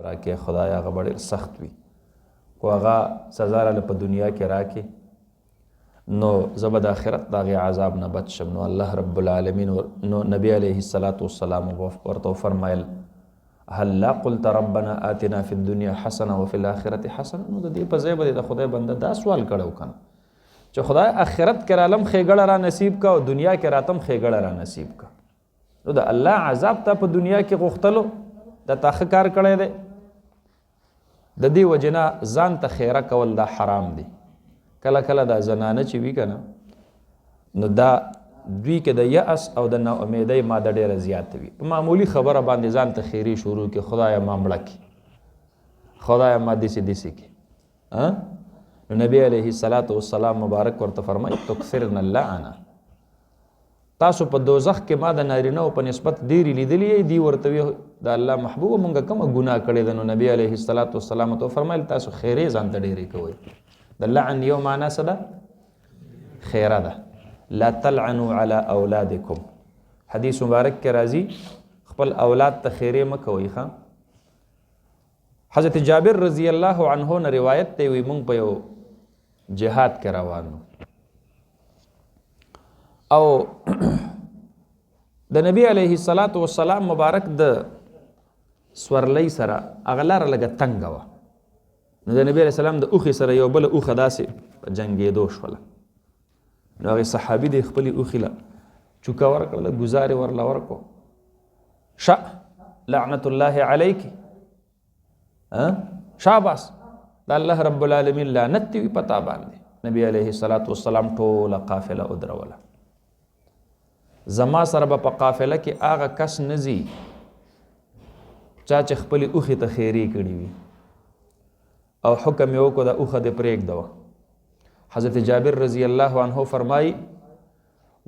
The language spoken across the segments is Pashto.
راکې خدای هغه به ډېر سخت وي خو هغه سزا راله په دنیا کې راکې نو زه به د آخرت د هغې عذاب نه بچ شم. نو الله رب العالمین نو نبی علیه السلام ورته وفرمایل هل لا قلت ربنا آتنا فی الدنیا حسنه وفي الاخرة حسنه. نو د دې په ځای به د خدای بنده دا سوال کړی و کنه چې خدای آخرت کې رالم ښېګړه را نصیب کا او دنیا کې راتم ښېګړه را نصیب کا. نو د الله عذاب ته په دنیا کې غوښتلو دا تا ښه کار کړی دی. د دې وجې نه ځان ته خیره کول دا حرام دی. کله کله دا زنانه چې وي که نه نو دا دوی کې د یأس او د ناامیدۍ ماده ډېره زیاته وي. په معمولي خبره باندې ځان ته خیري شروع کړي خدایه ما مړه کړي خدایه ما داسې داسې کړي. نو نبی علیه السلام مبارک ورته فرمایي تکثرن اللعنه. تاسو په دوزخ کې ما د نارینهو په نسبت ډېرې لیدلي یې دي ورته وي د الله محبوبه مونږ کومه ګناه کړې ده. نو نبی علیه السلام ته فرمایل تاسو خیرې ځان ته ډېرې کوئ. د لعن یو معنا څه ده؟ خیره ده. لا تلعنوا على اولادکم. حدیث مبارک کې راځي خپل اولاد ته خیرې مه کوئ. حضرت جابر رضی الله عنه نه روایت دی وي مونږ په یو جهاد کې روانو او د نبی علیه السلام مبارک د سورلی سره هغه لاره لږه تنګه وه. نو د نبی علیه السلام د اوښې سره یو بله اوښه داسې په جنګېدو شوله. نو هغې صحابي دی خپلې اوښې له چوکه ورکړله ګزارې ورله ورکړو شه لعنت الله علیک شاباس د الله رب العالمین لعنت دی وي په تا باندې. نبی علیه السلام ټوله قافله ودروله. زما سره به په قافله کې هغه کس نه ځي چا چې خپلې اوښې ته خیرې کړي وي او حکم یې وکړو دا اوښه دې پرېږدوه. حضرت جابر رضی الله عنه فرمایي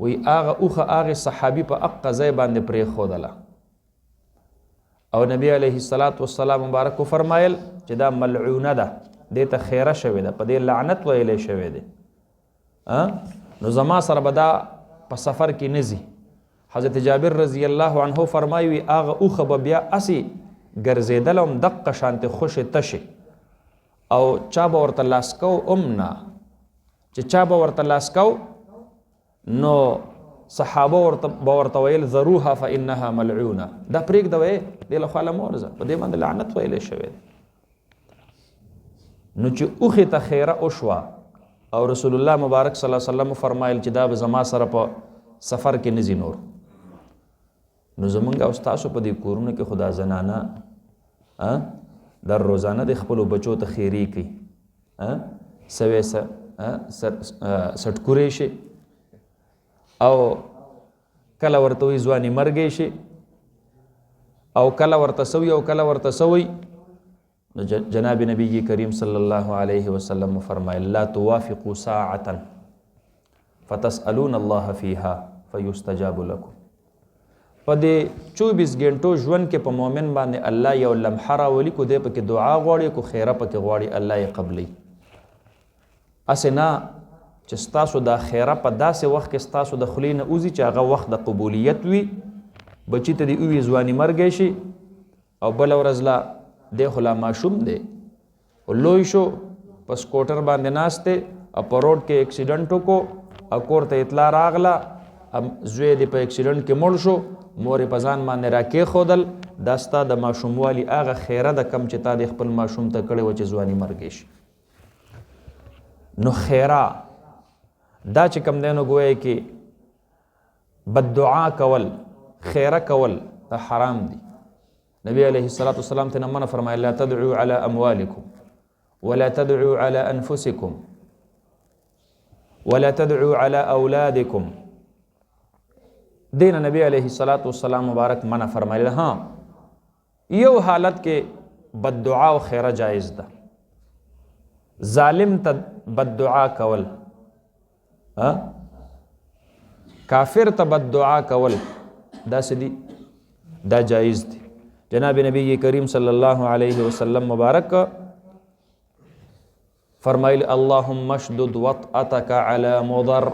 وی هغه اوښه هغې صحابي په اقه ځای باندې پرېښودله او نبی علیه السلام مبارک وفرمایل چې دا ملعونه ده دې ته خیره شوې ده په دې لعنت ویلی شوی دی. نو زما سره به دا په سفر کې نه ځي. حضرت جابر رضی الله عنه فرمایي وي هغه اوښه به بیا اسې ګرځېدله هم دقه شانتې خوشې تشې او چا به ورته لاس کو نه چې چا به ورته لاس کو نو صحابه به ورته ویل ذروها فانها ملعونه. دا پرېږدوئ دې له خوا له مه ورځه په دې باندې لعنت ویلی شوی دی. نو چې اوښې ته خیره وشوه او رسول الله مبارک صلی الله علیه وسلم فرمایل چې دا به زما سره په سفر کې نه ځي نور. نو زمونږ او ستاسو په دې کورونو کې خدا زنانه در روزانه د خپلو بچو ته خیرې کوي سوی سټکورې شي او کله ورته وي ځواني مرګی شي او کله ورته سوي او کله ورته سوي. جناب نبی کریم صلی الله علیه وسلم فرمایل لا توافقوا ساعة فتسألون الله فيها فيستجاب لكم. په دې 24 غنټو ژوند کې په مؤمن باندې الله یو لمحه راولي کو دې پکې دعا غواړي کو خیره پکې غواړي الله یې قبلي. اسې نه چې ستاسو دا خیره په داسې وخت کې ستاسو د خولې نه وځي چې هغه وخت د قبولیت وي بچي ته دې ووي ځواني مرګی شي او بله ورځ لا دی خو لا ماشوم دی لوی شو په سکوټر باندې ناست دی او په روډ کې اکسیډنټ وکړو او کور ته اطلاع راغله زوی دې په اکسیډنټ کې مړ شو مور یې په ځان باندې راکېښودل. دا ستا د ماشوموالي هغه خیره ده کم چې تا دې خپل ماشوم ته کړی وه چې ځواني مرګی شي. نو خیره دا چې کم دی نو ګویا کې بددعا کول خیره کول دا حرام دی. نبی علیه السلام ته منع فرمایي لا تدعوا على اموالکم ولا تدعوا على انفسکم ولا تدعوا على اولادکم. دین نبی علیه السلام مبارک منع فرمایي یو حالت کې بددعا او خیره جایز ده. ظالم ته بددعا کول کافر ته بددعا کول دا سدي دا جایز دي. جناب نبی کریم صلی اللہ علیہ وسلم مبارک فرمائل اللہم اشدد وطأتک علی مضر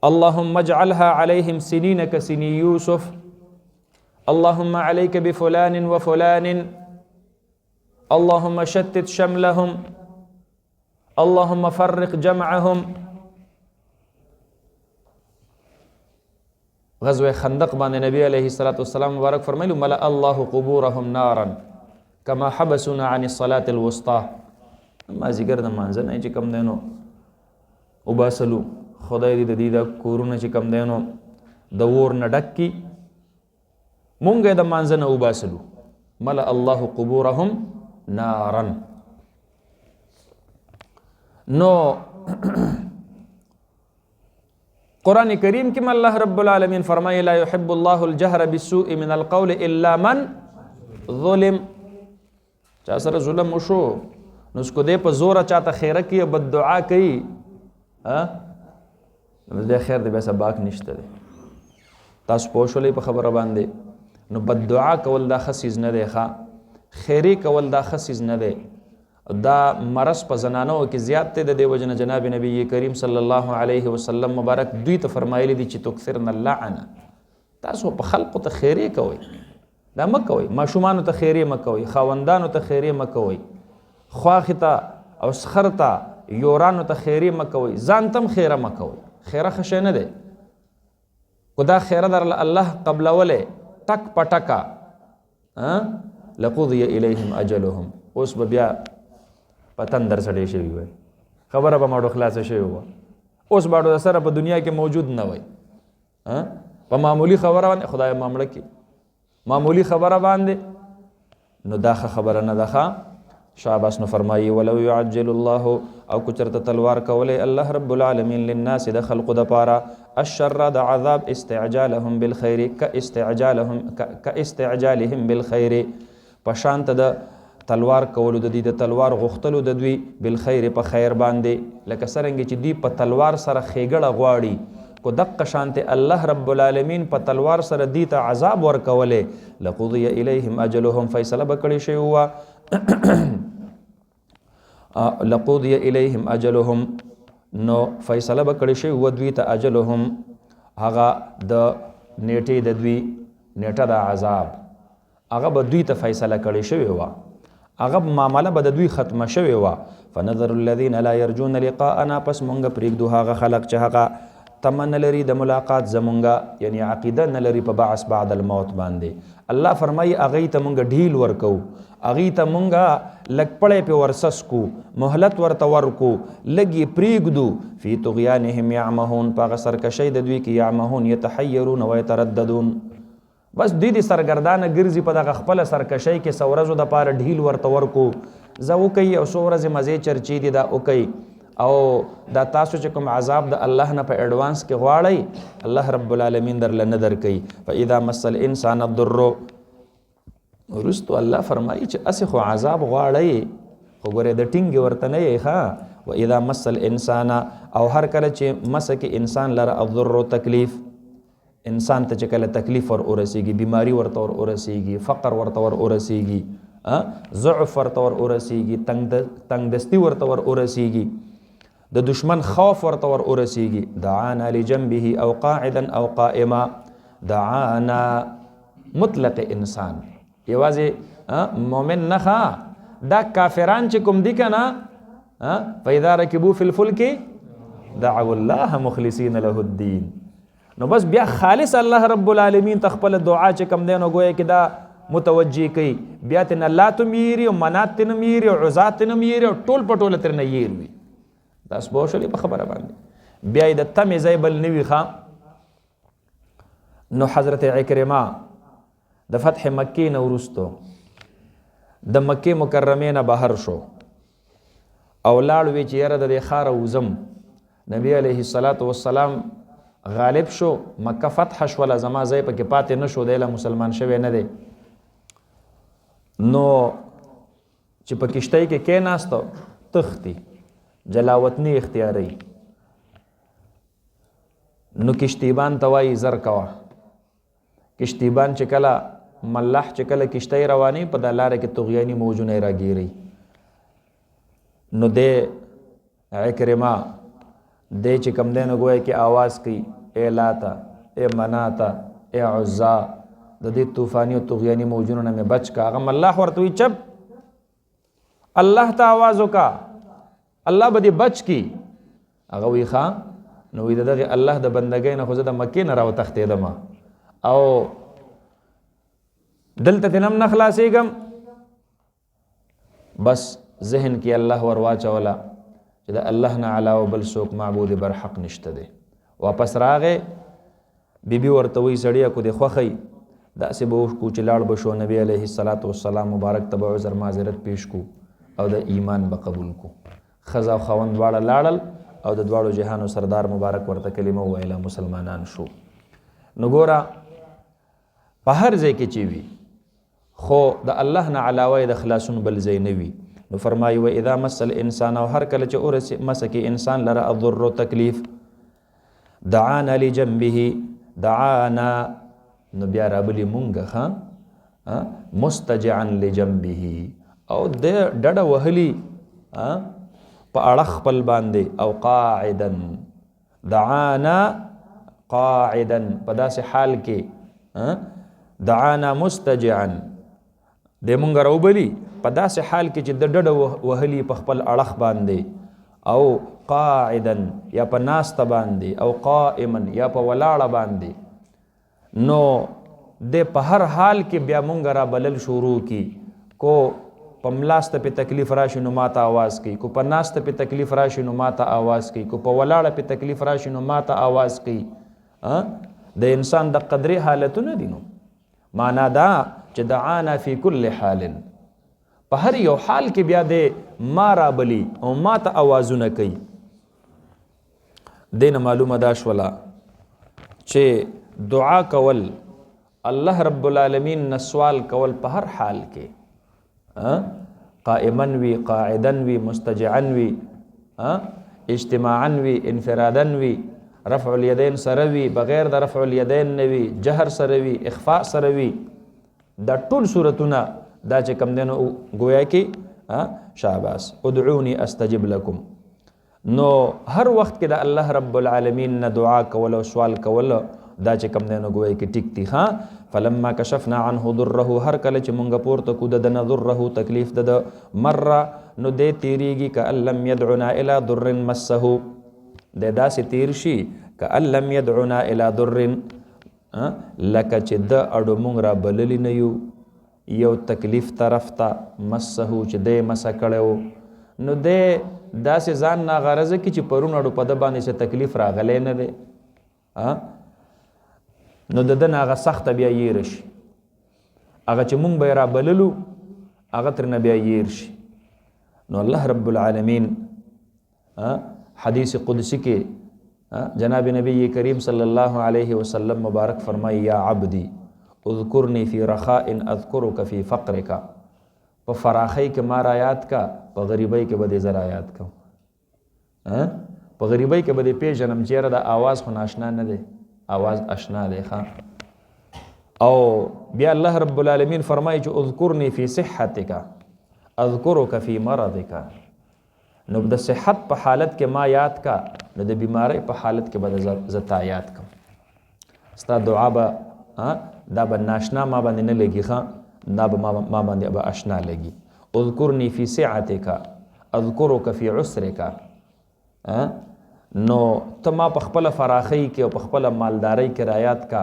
اللهم اجعلها عليهم سنين كسني يوسف اللهم عليك بفلان وفلان، اللهم شتت شملهم، اللهم فرق جمعهم. غزوه خندق باندې نبی علیه الصلاۃ والسلام مبارک فرمایلو ملأ الله قبورهم نارا كما حبسونا عن الصلاة الوسطى. ما زیګر د مانځه نه چې کم دینو وباسلو خدای دې د دې د کورونه چې کم دینو د ور نه ډک کی مونږ د مانځه نه وباسلو. ملأ الله قبورهم نارا. نو قرآن کریم کې الله رب العالمین فرمایي لا يحب الله الجهر بالسوء من القول الا من ظلم. چا سره ظلم وشو نو اسکو دې په زوره چاته خیره کوي بد دعا کوي دې خیر دې به سباق نشته دی. تاسو پوه شولې په خبره باندې. نو بد دعا کول دا خسیز نه دی ښه، خیری کول دا خسیز نه دی. دا مرض په زنانو کې زیات دی. د دې وجنه جناب نبی کریم صلی الله علیه وسلم مبارک دوی ته فرمایلی دي چې تکثرن اللعن. تاسو په خلقو ته خیری کوئ، دا مکوئ. ماشومانو ته خیری مکوئ، خاوندانو ته خیری مکوئ، خواخ ته او سخر ته یورانو ته خیری مکوئ، ځان تم خیره مکوئ. خیره خشه نه دی. کو دا خیره در الله قبلوله ټک پټکا لقضی الیهم اجلهم. اوس به بیا پتن در سړی شوی وای، خبره به ماړو خلاص شوی و. اوس باړو سره په دنیا کې موجود نه وای. په معمولی خبره باندې خدای معاملې کې معمولی خبره باندې نو دا خبره نه ده. شاباس نو فرمایي ولو يعجل الله او کچرته تلوار کولې الله رب العالمین للناس د خلق د پاره الشر د عذاب استعجالهم بالخير كاستعجالهم بالخير پشانت د تلوار کولو د دې د تلوار غختلو د دوی بالخير په خیر باندې لکه څنګه چې دی په تلوار سره خېګړه غواړي کو دقه شانته الله رب العالمین په تلوار سره دی ته عذاب ورکولې لقضي الیهم اجلهم فیصله بکړي شی هوا لقضي الیهم اجلهم نو فیصله بکړي شی هوا دوی ته اجلهم هغه د نیټه د دوی نیټه د عذاب هغه به دوی ته فیصله کړي شی هوا هغه معامله به د دوی ختمه شوی و. فنظر الذين لا يرجون لقاءنا پس مونږ پرېږدو هغه خلق چې هغه تمه نه لري د ملاقات زمونږه یعنی عقیده نه لري په بعث بعد الموت باندې. الله فرمایي هغې ته مونږ ډیل ورکو، هغې ته مونږ لږ پړی پې ورسس کو، مهلت ورته ورکو، لږ یې پرېږدو. فی طغیانهم یعمهون په هغه سرکشۍ د دوی کې یعمهون یتحیرون ویترددون. بس دوی دې سرګردانه ګرځي په دغه خپله سرکشۍ کې څو ورځو دپاره ډیل ورته ورکو، زه وکوي او څو ورځې مزې چرچې دي دا وکوي. او دا تاسو چې کوم عذاب د الله نه په ایډوانس کې غواړئ الله رب العالمین درله نه درکوي. فاذا مس الانسان الضر وروستو الله فرمایي چې اسې خو عذاب غواړئ خو ګورې د ټینګې ورته نه یې ښه. واذا مس الانسان او هر کله چې مسه کې انسان لره الضر تکلیف، انسان ته چې کله تکلیف ور ورسیږي، بیماری ورته ور ورسیږي، فقر ورته ور ورسیږي، ضعف ورته ور ورسیږي، تنگ دستی ورته ور ورسیږي، د دشمن خوف ورته ور ورسیږي. دعانا لجنبه او قاعدا او قائما. دعانا مطلق انسان یوازې مؤمن نه ښه، دا کافران چې کوم دي که نه فاذا رکبوا فی الفلک دعوا الله مخلصین له الدین. نو بس بیا خالص الله رب العالمین ته خپل دعا چې کم دی نو ګویا کې دا متوجه کوي. بیا ترنه لات هم یېري او منات ترنه هم یېري او عزات ترنه هم یېري او ټول په ټوله ترنه یېر وي. تاسو پوه شولې په خبره باندې. بیا یې د تمې ځای بل نه وي ښه. نو حضرت عکرمه د فتح مکې نه وروستو د مکې مکرمې نه بهر شو او لاړ وی چې یاره د دې ښاره وځم. نبی علیه الصلاة والسلام غالب شو، مکه فتح شوله، زما ځای پکې پاتې نه شو، دی له مسلمان شوی نه دی. نو چې په کشتۍ کې کېناستو تختی جلاوطنی اختیاری. نو کشتیبان ته وایي زر کوه. کشتیبان چې کله ملح چې کله کشتۍ رواني په دا لاره کې طغیاني موجونه یې راګیري. نو دی عکرمه دی چې کم دی نو ګویا کې آواز کوي اے لاتا اے مناتا اے عزا د دې طوفاني او طغیاني موجونو نه مې بچ کا. هغه الله ورته وی چپ، الله ته आवाज وکا، الله به دې بچ کی. هغه وی ښا نو وی دغه الله د بندګۍ نه خو زه د مکې نه راو تښتېدم او دلته تنم نه خلاصېږم. بس ذهن کې الله ور واچوله چې د الله نه علاوه بل څوک معبود برحق نشته دی. واپس راغې، بیبي ورته وی سړیه کو دې خوښئ داسې به وکړو چې لاړ به شو نبی علیه الصلاة والسلام مبارک ته به عذر معذرت پیش کو او د ایمان به قبول کو. ښځه او خاوند دواړه لاړل او د دواړو جهانو سردار مبارک ورته کلمه وویله، مسلمانان شو. نو ګوره په هر ځای کې چې وي خو د الله نه علاوه د خلاصون بل ځای نه وي. نو فرمایي و اذا مس الانسان، او هر کله چې مسکې انسان لره الضر تکلیف، دعانا لجنبه، دعانا نو بیا رابلی مونږه مستجعا لجنبه، او د ډډه وهلی په اړه خپل باندې، او قاعدا، دعانا قاعدا په داسې حال کې، دعانا مستجعا د مونږ راوبلی په داسې حال کې چې د ډډه وهلی په خپل اړخ باندې، او قاعدا یا په ناسته باندې، او قائما یا په ولاړه باندې. نو د په هر حال کې بیا مونږ را بلل شروع کی. کو په ملاسته په تکلیف راشي نو ماته आवाज کوي، کو په ناسته په تکلیف راشي نو ماته आवाज کوي، کو په ولاړه په تکلیف راشي نو ماته आवाज کوي. د انسان د قدرې حالتونه دي. نو معنا دا چې دعانا فی کل حال، په هر یو حال کې بیا د ما را بلی او ماته आवाजونه کوي. دین معلومه دا شوله چې دعا کول، الله رب العالمین نه سوال کول په هر حال کې، قائما وی، قاعدا وی، مستجعا وی، اجتماعا وی، انفرادا وی، رفع الیدین سره وی، بغیر د رفع الیدین نه وی، جهر سره وی، اخفاء سره وی. دا ټول صورتونه دا چې کم دینو گویا کې شاباس ادعونی استجب لکم. نو هر وخت کې د الله رب العالمین نه دعا کول او سوال کول دا چې کم دینو گویا کې ټیک تی. فلما کشفنا عنه ضره، هر کله چې مونږ پورته کو د نه ضره تکلیف د مره نو دې تیریږي کأن لم يدعنا الى ضر مسه، د داسې تیر شي کأن لم يدعنا الى ضر، لکه چې د اډو مونږ را بللی نه یو تکلیف طرف ته، مسه چې د مسه کړو. نو د داسې ځان ناغرضه کې چې پرون اډو په د باندې څه تکلیف راغلی نه دی، نو د دن هغه سخته بیا یېره شي. هغه چې مونږ به یې را بللو هغه ترنه بیا یېر شي. نو الله رب العالمین حدیث قدسی کې جناب نبی کریم صلی الله علیه وسلم مبارک فرمائی یا عبدی اذکرنی فی رخاء اذکرک فی فقرک، په فراخی کې ما را یاد کا، په غریبی کې به دې زه را یاد کم. په غریبی کې به دې پیژنم چېرې د آواز خو ناشنا نه دی، آواز اشنا دی. او بیا الله رب العالمین فرمایي چې اذکرنی فی صحتک اذکرک فی مرضک، نو د صحت په حالت کې ما یاد کا، نو د بیماری په حالت کې به زه تا یاد کم. ستا دعا به دا به ناشنا ما باندې نه لګي، دا به ما باندې به اشنا لګي. اذکرنی فی سعتک اذکرک فی عسرک، نو ته ما په خپل فراخی کې او په خپل مالداری کې رایات کا،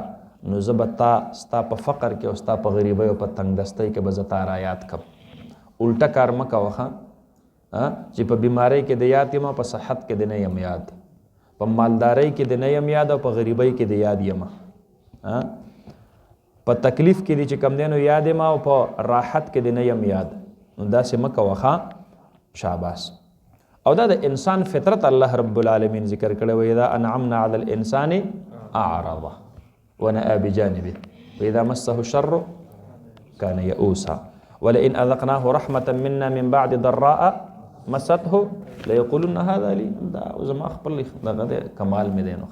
نو زه به تا ستا په فقر کې او ستا په غریبۍ او په تنگ دستی کې به زه تا رایات کم. الټه کار مه کوه چې په بیماری کې د یاد یم، په صحت کې د نه یم یاد، په مالداری کې د نه یم یاد او په غریبۍ کې د یاد یم، په تکلیف کې د چې کم دینو یاد یم او په راحت کې د نه یم یاد. نو داسې مه کوه. شاباس. او دا د انسان فطرت الله رب العالمین ذکر کړی و اذا انعمنا علی الانسان اعرض ونأى بجانبه واذا مسه الشر كان يئوسا ولئن اذقناه رحمة منا من بعد ضراء مسته ليقولن هذا لي. دا زما خپل دغه کمال مې دی. نو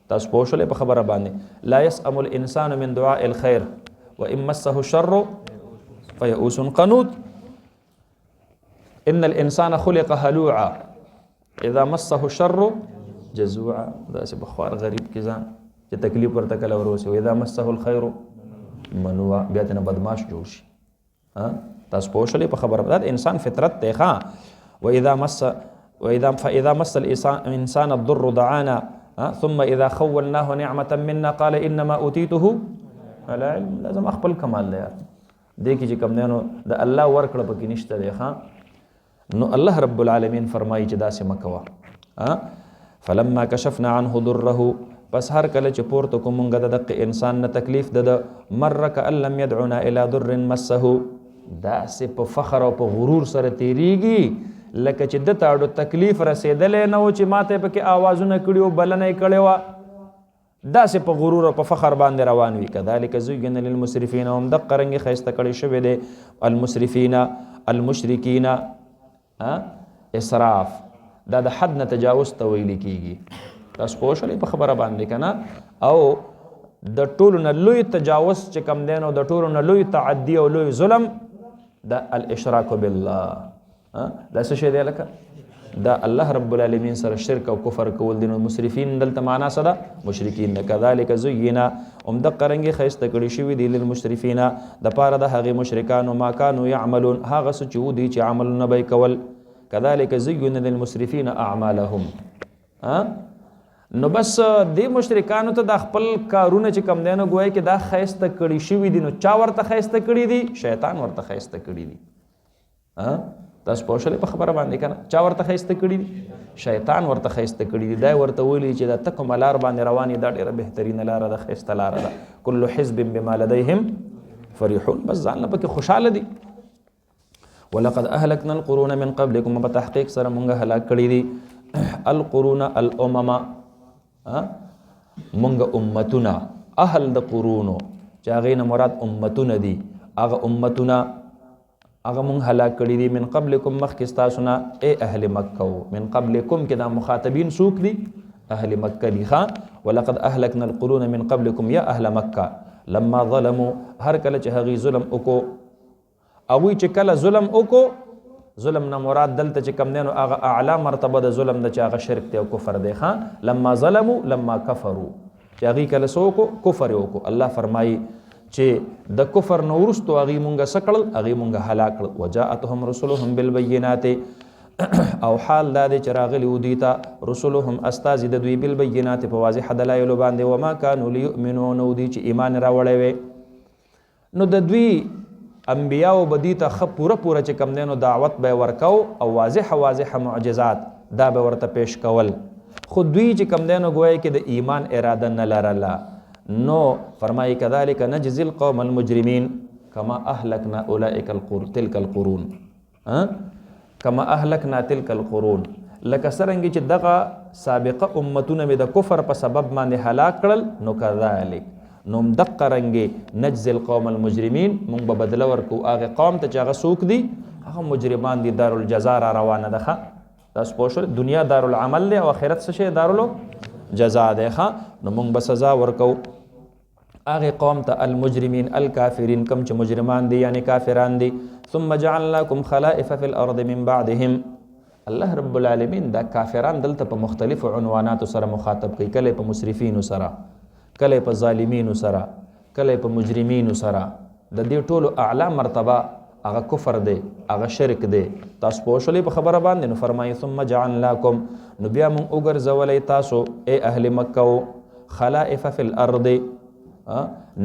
تاسو پوه شولې په خبره باندې لا يسأم الانسان من دعاء الخير وان مسه الشر فيئوس قنوط. ان الانسان خلق هلوعا اذا مسه الشر جزوعا. دا سه بخوار غریب کې ځان چې تکلیف ورته کله وروسي. اذا مسه الخير منوه بیا ته بدمعاش جوړ شي. تاسو پوه شئ په خبره ده انسان فطرت ته ښه. فاذا مس الانسان الضر دعانا ثم اذا خولناه نعمه منا قال انما اوتيته على علم. لازم خپل کمال دی یار دې کې چې کوم دی نو د الله ورکړه پکې نشته دی ښه. نو الله رب العالمین فرمایي چې داسې مه کوه. فلما کشفنا عنه ضره پس هر کله چې پورته کو مونږ د دغه انسان نه تکلیف د مر کأن لم يدعنا الى ضر مسه داسې په فخر او په غرور سره تیریږي لکه چې د تاړو تکلیف رسیدلې نه و چې ماته پکې آوازونه کړي او بلنه یې کړې وه داسې په غرور او په فخر باندې روان وي. کذلک زین للمسرفین هم دقه رنګې ښایسته کړی شوی دی المسرفین المشرکین اسراف دا د حد نه تجاوز ته ویل کېږي. تاسو پوه شئ په خبره باندې که نه. او د ټولو نه لوی تجاوز چې کوم دی نو د ټولو نه لوی تعدي او لوی ظلم دا الاشراک بالله. دا څه شی دی لکه دا الله رب العالمین سره شرک او کفر کول دي. نو مسرفین دلته معنا څه ده مشرکین ده. کذلک زینا هم دقه رنګې ښایسته کړي شوي دي للمشرفین د پاره د هغې مشرکانو ما کانوا یعملون هغه څه چې ودي چې عملونه به یې کول. کذلک زینا للمسرفین اعمالهم. نو بس دې مشرکانو ته د خپل کارونه چې کم دی نو ګویا کې دا ښایسته کړي شوي دي. نو چا ورته ښایسته کړي دي؟ شیطان ورته ښایسته کړي دي. تاسو پوه شئ په خبره باندې که نه. چا ورته ښایسته کړي دي؟ شیطان ورته ښایسته کړي دي. دا ورته ویلي چې دا ته کومه لار باندې روان یې دا ډېره بهترینه لاره ده ښایسته لاره ده. کل حزب بما لدیهم فرحون. بس ځان نه پکې خوشحاله دي. ولقد اهلکنا القرون من قبلکم په تحقیق سره مونږ هلاک کړي دي القرون الامم مونږ امتونه اهل د قرونو چې هغې نه مراد امتونه دي هغه امتونه هغه مونږ هلاک کړي دي من قبلکم مخکې ستاسو نه ای اهل مکه من قبلکم کې دا مخاطبین څوک دي؟ اهل مکه دي ښه. ولقد اهلکنا القرون من قبلکم یا اهل مکه لما ظلموا هر کله چې هغې ظلم وکړو هغوی چې کله ظلم وکړو ظلم نه مراد دلته چې کم دی نو هغه اعلی مرتبه د ظلم ده چې هغه شرک دی او کفر دی ښه. لما ظلموا لما کفروا چې هغې کله څه وکړو کفر یې وکړو. الله فرمایي چې د کفر نه وروستو هغې مونږ څه کړل هغې مونږ هلاک کړل. وجاءتهم رسلهم بالبینات او حال دا دی چې راغلي و دوی ته رسلهم استازي د دوی بالبینات په واضح دلایلو باندې وما کانوا لیؤمنوا نو دوی چې ایمان راوړی وی نو د دوی انبیاو به دوی ته ښه پوره چې کم دی نو دعوت به یې ورکو او واضح معجزات دا به ورته پیش کول. خو دوی چې کم دی نو ګویا کې د ایمان اراده نه لرله. نو فرمایي کذلک نجزي القوم المجرمین کما اهلکنا اولئک تلک القرون کما اهلکنا تلک القرون لکه څرنګه چې دغه سابقه امتونه مې د کفر په سبب باندې هلاک کړل نو کذلک نو دقه رنګې نجزي القوم المجرمین مونږ به بدله ورکو هغې قوم ته چې هغه څوک دي هغه مجرمان دي. دارالجزا را روانه ده ښه. تاسو پوه شئ دنیا دارالعمل دی او آخرت څه شی دارالجزا دی ښه. نو مونږ به سزا ورکو هغې قوم ته المجرمین الکافرین کم چې مجرمان دي یعنی کافران دي. ثم جعلناکم خلائف فی الارض من بعدهم. الله رب العالمین دا کافران دلته په مختلفو عنواناتو سره مخاطب کوي. کله په مسرفینو سره کله په ظالمینو سره کله په مجرمینو سره. د دې ټولو اعلی مرتبه هغه کفر دی هغه شرک دی. تاسو پوه شولئ په خبره باندې. نو فرمایي ثم جعلناکم نو بیا مونږ وګرځولی تاسو ای اهل مکه خلائف فی الارض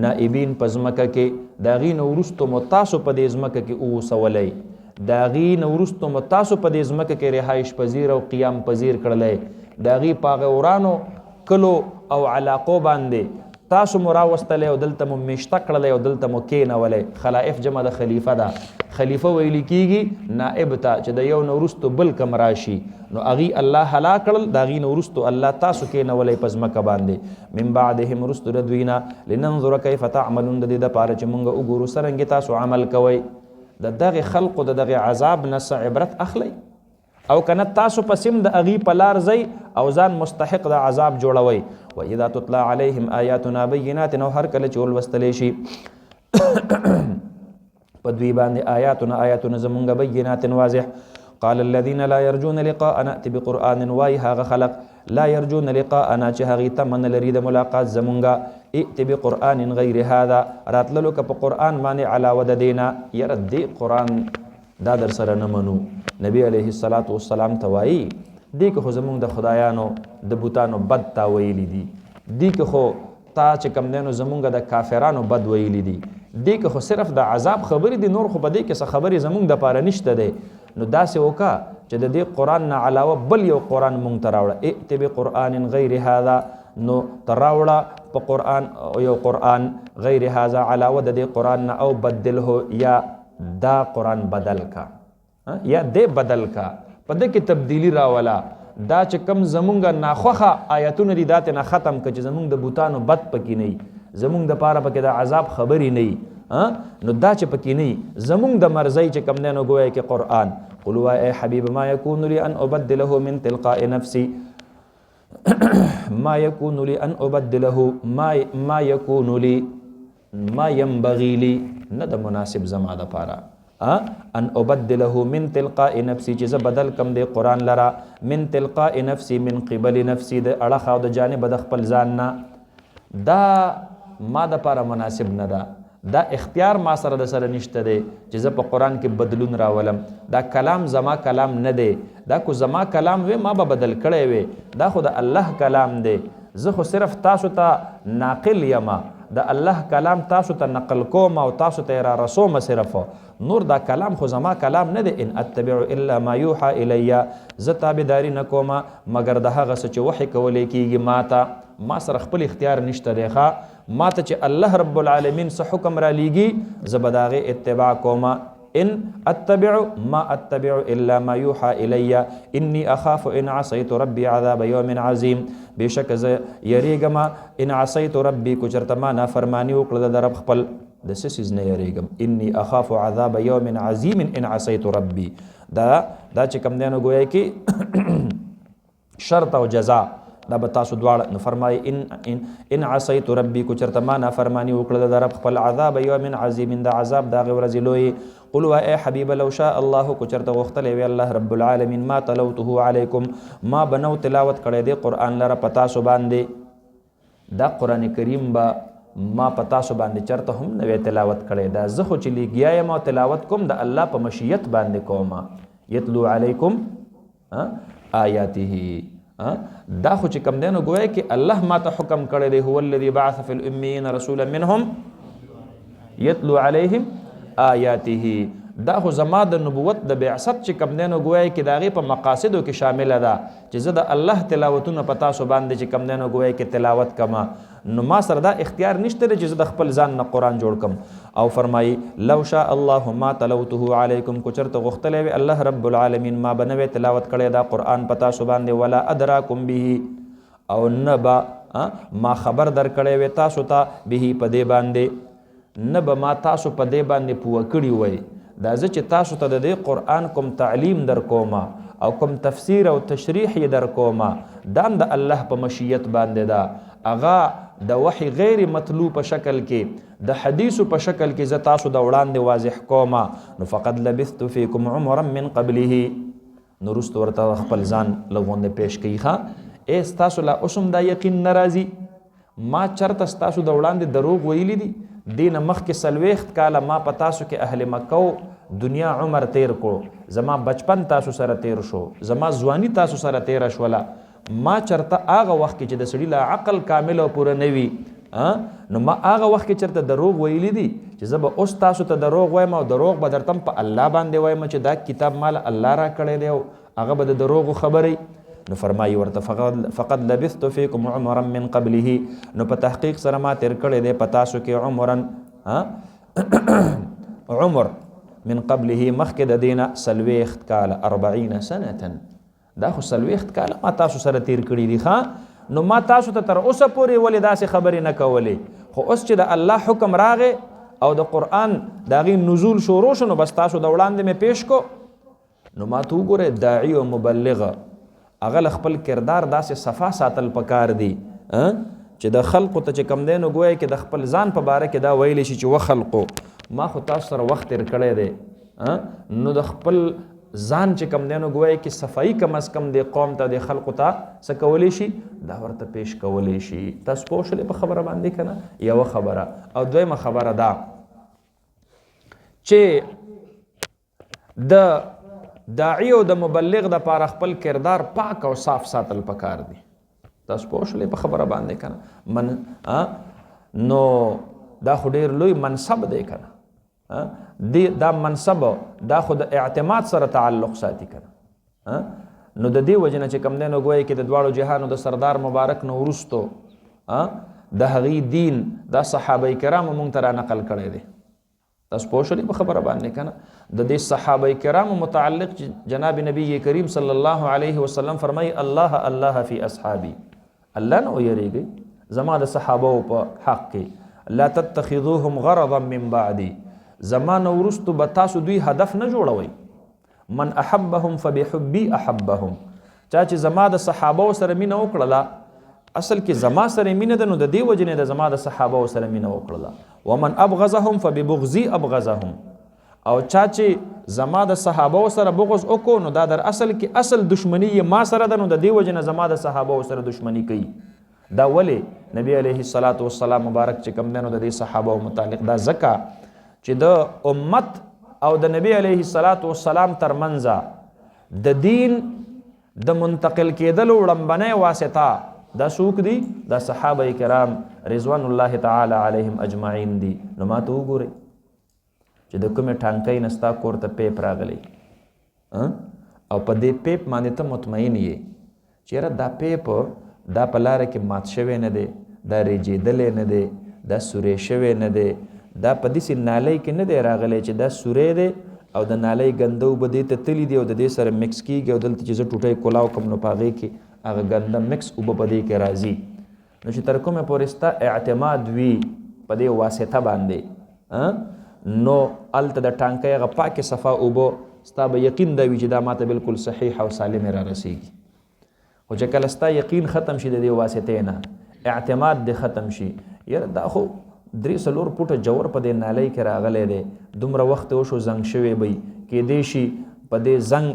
نائبین په ځمکه کې د هغې نه وروستو مو تاسو په دې ځمکه کې اوسولی د هغې نه وروستو مو تاسو په دې ځمکه کې رهایش پذیر او قیام پذیر کړلی د هغې په هغه ورانو کلو او علاقو باندې تاسو مو راوستلی او دلته مو میشته کړلی او دلته مو کینولی. خلائف جمع د خلیفه ده. خلیفه ویلی کیږي نائب ته چې د یو نه وروستو بل کم راشي نو هغې الله هلاک کړل د هغې نه وروستو الله تاسو کینولی په ځمکه باندې من بعدهم وروستو د دوی نه لننظر کیف تعملون د دې دپاره چې مونږ وګورو څرنګې تاسو عمل کوئ. د دغې خلقو د دغې عذاب نه څه عبرت اخلی او کنه تاسو پسیم د هغې په لار ځئ او ځان مستحق د عذاب جوړوئ. واذا تتلى عليهم آیاتنا بینات او هر کله چې ولوستلی شي په دوی باندې آیاتونه زمونږ بینات واضح قال الذين لا يرجون لقاءنا ائت بقرآن وای هغه خلق لا يرجون لقاءنا چې هغې تمه نه لري د ملاقات زمونږه ائت بقرآن غیر هذا راتللو که په قرآن باندې علاوه د دینا یره دې قرآن دا در سره نه منو. نبی علیه الصلاۃ والسلام ته وایي دې که خو زمونږ د خدایانو د بوتانو بد تا ویلی دي، دې که خو تا چې کم دی نو زمونږ د کافرانو بد ویلی دي، دې که خو صرف د عذاب خبرې دي، نور خو په دې کې څه خبرې زمونږ دپاره نشته دی. نو داسې وکړه چې د دې قرآن نه علاوه بل یو قرآن مونږ ته راوړه. ائت بقرآن غیر هذا، نو ته راوړه په قرآن یو قرآن غیر هذا علاوه د دې قرآن نه، او بدله یا دا قرآن بدل کا یا دې بدل کا، په دې کې تبدیلی راولا. دا چې کم زمونږ ناخوخه آیتونه دي دا ته نه ختم کړي، چې زمونږ د بوتانو بد پکې نه وي، زمونږ د پاره پکې د عذاب خبرې نه وي. نو دا چې پکې نه وي زمونږ د مرضی چې کم دی نو ګویا کې قرآن. قل ای حبیب ما یکون لی ان ابدله من تلقاء نفسی ما یکون لی ان ابدله ما یکون لی ما ينبغي لی، نه د مناسب زما د پاره ان ابدله من تلقاء نفسی، چې زه بدل کم دی قرآن لرا من تلقاء نفسی من قبل نفسی، د اړخ او د جانب د خپل ځان نه. دا ما د پاره مناسب نه ده، دا اختیار ما سره د سره نشته دی چې زه په قرآن کې بدلون راولم. دا کلام زما کلام نه دی، دا کو زما کلام وی ما به بدل کړی وی، دا خو د الله کلام دی. زه خو صرف تاسو ته ناقل یما، د الله کلام تاسو ته نقل کوم او تاسو ته را رسوم، صرف نور دا کلام خو زما کلام نه دی. ان اتبع الا ما یوحى الی، زه تابعداري نه کوم مگر د هغه څه چې وحی کولی کیږي ماته، ما سره خپل اختیار نشته دی. ما ته چې الله رب العالمین څه حکم را لیږي زه به د هغې اتباع کوم. ان اتبع ما اتبع الا ما یوحى الی انی اخاف ان عصیت ربی عذاب یوم عظیم، بېشکه زه یریږم ان عصیت ربی کو چېرته ما نافرماني وکړه د رب خپل د څه څیز نه یریږم. انی اخاف عذاب یوم عظیم ان عصیت ربی، دا چې کوم دی نو ګویا کې شرط او جزا دا به تاسو دواړه. نو فرمایي ان عصیت ربی کو چېرته ما نافرماني وکړه د رب خپل عذاب یوم عظیم، د عذاب د هغې ورځې لوی. قل ای حبیب لو شاء الله کو چېرته غوښتلی وي الله رب العالمین ما تلوته علیکم، ما به نو تلاوت کړی دی قرآن لره په تاسو باندې. دا قرآن کریم به ما په تاسو باندې چېرته هم نه وی تلاوت کړی. دا زه خو چې لیږیا یم او تلاوت کوم د الله په مشیت باندې کوم. یتلو علیکم آیاته، دا خو چې کم دی نو ګویا کې الله ما ته حکم کړی دی. هو الذي بعث في الأميين رسولا منهم يتلو عليهم آیاته، دا خو زما د نبوت د بعثت چې کم دی نو ګویا کې د هغې په مقاصدو کې شامله ده چې زه د الله تلاوتونه په تاسو باندې چې کم دی نو ګویا کې تلاوت کما. نو ما سره دا اختیار نشته دی چې زه د خپل ځان نه قرآن جوړ کم. او فرمایي لو شاء الله ما تلوته علیکم، کو چېرته غوښتلی وي الله رب العالمین ما به نه وی تلاوت کړی دا قرآن په تاسو باندې، ولا ادراکم به، او نه به ما خبر در کړی وی تاسو ته به په دې باندې، نه به ما تاسو په دې باندې پوه کړي وی. دا زه چې تاسو ته د دې قرآن کوم تعلیم در کوم او کوم تفسیر او تشریح یې در کوم، دا د الله په مشیت باندې ده. هغه د وحی غیر مطلوب په شکل کې د حدیثو په شکل کې زه تاسو د وړاندې واضح کوم. نو فقد لبثت فیکم عمرا من قبله، نو وروسته ورته خپل ځان لږ پیش کوي. ای ستاسو لا اوس هم دا یقین نه راځي ما چېرته ستاسو د وړاندې دروغ ویلي دي؟ دینه مخکې 40 کاله ما په تاسو کې اهل مکه دنیا عمر تیر کړو، زما بچپن تاسو سره تیر شو، زما ځواني تاسو سره تیر شوله. ما چېرته هغه وخت کې چې د سړي له عقل کامل او پوره نه وي، نو ما هغه وخت کې چېرته دروغ ویلي دي چې زه به اوس تاسو ته دروغ وایم او دروغ به درته په الله باندې وایم چې دا کتاب مال الله را کړی دی او هغه به د دروغو خبرې. نو فرمایي ورته فقد لبثت فیکم عمرا من قبله، نو په تحقیق سره ما تیر کړی دی په تاسو کې عمرا عمر من قبله مخکې د دینه 40 کاله 40 سنه، دا خو 40 کاله ما تاسو سره تیر کړي دي. نو ما تاسو ته تر اوسه پورې ولې داسې خبرې نه کولې؟ خو اوس چې د الله حکم راغی او د قرآن د هغې نزول شروع شو، نو بس تاسو د وړاندې مې پیش کو. نو ما ته وګورئ داعي او مبلغه هغه له خپل کردار داسې صفا ساتل پکار دي چې د خلقو ته چې کم دی نو ګویا کې د خپل ځان په باره کې دا ویلی شي چې و خلقو ما خو تاسو سره وخت تیر کړی دی، نو د خپل ځان چې کم دینو ګویا کې صفائی کم از کم د قوم ته د خلقو ته څه کولی شي دا ورته پیش کولی شي. تاسو پوه شولې په خبره باندې که نه؟ یوه خبره. او دویمه خبره دا چې د داعی او د مبلغ د پاره خپل کردار پاک او صاف ساتل پکار دي. تاسو پوه شولې په خبره باندې که نه؟ نو دا خو ډېر لوی منصب دی که نه؟ دا منصب دا خو د اعتماد سره تعلق ساتي که نه؟ نو د دې وجه نه چې کوم دی نو ګویا کې د دواړو جهانو د سردار مبارک نه وروستو د هغې دین دا صحابه کرامو مونږ ته را نقل کړی دی. تاسو پوه شولې په خبره باندې که نه؟ د دې صحابه کرامو متعلق جناب نبی کریم صلی الله علیه وسلم فرمایي الله الله فی اصحابی، الله نه ویریږئ زما د صحابو په حق کې، لا تتخذوهم غرضا من بعدی، زما نه وروستو به تاسو دوی هدف نه جوړوئ. من احبهم فبحبی احبهم، چا چې زما د صحابو سره مینه وکړله اصل کې زما سره مینه ده نو د دې وجې نه د زما د صحابو سره مینه وکړله. ومن ابغضهم فببغضی ابغضهم، او چا چې زما د صحابو سره بغض وکړو نو دا در اصل کې اصل دشمنی ما سره ده نو د دې وجې نه زما د صحابو سره دشمنی کوي. دا ولې نبی علیه الصلاۃ والسلام مبارک چې کوم دی نو د دې صحابو متعلق دا ځکه چې د امت او د نبی علیه الصلاۃ والسلام ترمنځ د دین د منتقل کېدلو وړاندې واسطه دا څوک دي؟ دا صحابه کرام رضوان الله تعالی علیهم اجمعین دي. نو ما ته وګورئ چې د کومې ټانکۍ نه ستا کور ته پیپ راغلی او په دې پیپ باندې ته مطمئن یې چې یاره دا پیپ دا په لاره کې مات شوی نه دی، دا ریجېدلی نه دی، دا سوری شوی نه دی، دا په داسې نالۍ کې نه دی راغلی چې دا سوری دی او د نالۍ ګنده اوبه دې ته تلي دي او د دې سره مکس کېږي او دلته چې زه ټوټۍ کولاو کړم نو په هغې کې هغه ګنده مکس اوبه په دې کې راځي. نو چې تر کومې پورې ستا اعتماد وي په دې واسطه باندې نو هلته د ټانکۍ هغه پاکې صفا اوبه ستا به یقین دا وي چې دا ماته بالکل صحیح او سالمې را رسېږي. خو چې کله ستا یقین ختم شي د دې واسطې نه، اعتماد دې ختم شي، یاره دا خو 3-4 فوټه جوور په دې نالۍ کې راغلی دی، دومره وخت وشو زنګ شوی به کېدی شي په دې زنګ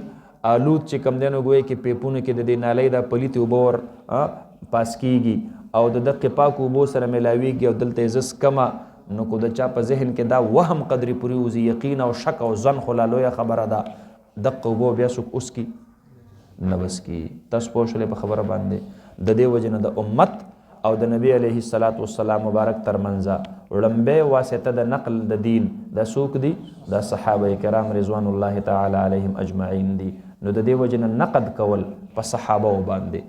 آلود چې کم دی نو ګویا کې پیپونو کې د دې نالۍ دا پلیتې اوبه ور پاس کېږي او د دقې پاکو اوبو سره میلاویږي او دلته یې زه څکمه نو کو د چا په ذهن کې دا وهم قدرې پورې وځي، یقین او شک او ظن خو لا لویه خبره ده، دقه اوبه بیا څوک اوس کی نه بس کی. تاسو پوه شولې په خبره باندې؟ د دې وجې نه د امت او د نبی علیه الصلاۃ والسلام مبارک ترمنځ وړاندې واسطه د نقل د دین دا څوک دي؟ دا صحابه کرام رضوان الله تعالی علیهم اجمعین دي. نو د دې وجې نه نقد کول په صحابه باندې،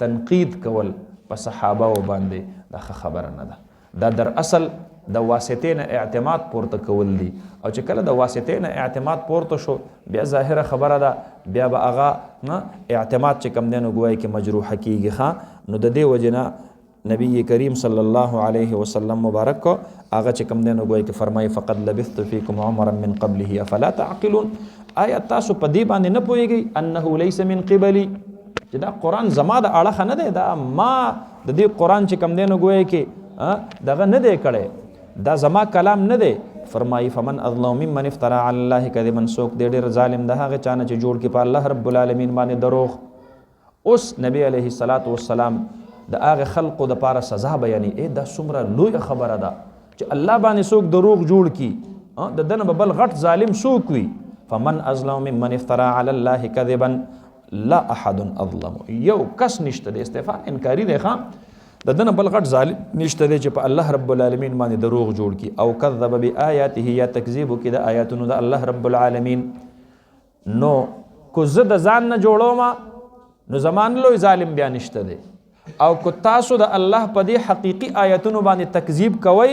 تنقید کول په صحابه باندې دا ښه خبره نه ده. دا در اصل د واسطې نه اعتماد پورته کول دي او چې کله د واسطې نه اعتماد پورته شو بیا ظاهره خبره ده بیا به هغه اعتماد چې کم دی نو ګویا کې مجروحه کېږي. نو د دې وجې نه نبی کریم صلی الله علیه وسلم مبارک کو هغه چې کم دی نو ګویا کې فرمایي فقد لبثت فیکم عمرا من قبله افلا تعقلون، آیا تاسو په دې باندې نه پوهیږئ انه لیس من قبلی چې دا قرآن زما د اړخه نه دی، دا ما د دې قرآن چې کم دی نو ګویا کې دغه نه دی کړی، دا زما کلام نه دی. فرمایي فمن اظلم ممن افترى علی الله کذبا، څوک دی ډېر ظالم د هغه چا نه چې جوړ کړي په الله رب العالمین باندې دروغ. اوس نبی علیه الصلاۃ والسلام د هغه خلقو د پاره سزا بیانې، دا څومره لویه خبره ده چې الله باندې څوک دروغ جوړ کړي د دنه به بل غټ ظالم څوک وي. فمن اظلم ممن افترى علی الله کذبا لا احد اظلم، یو کس نشته د استفهام انکاری دی د دنه بل غټ ظالم نشته دی چې په الله رب العالمین باندې دروغ جوړ کی او کذب بآیاته یا تکذیب کی د آیاتونو د الله رب العالمین. نو کو زه د ځان نه جوړوم نو زمان لوی ظالم بیا نشته دی، او کو تاسو د الله په دې حقیقي آیاتونو باندې تکذیب کوئ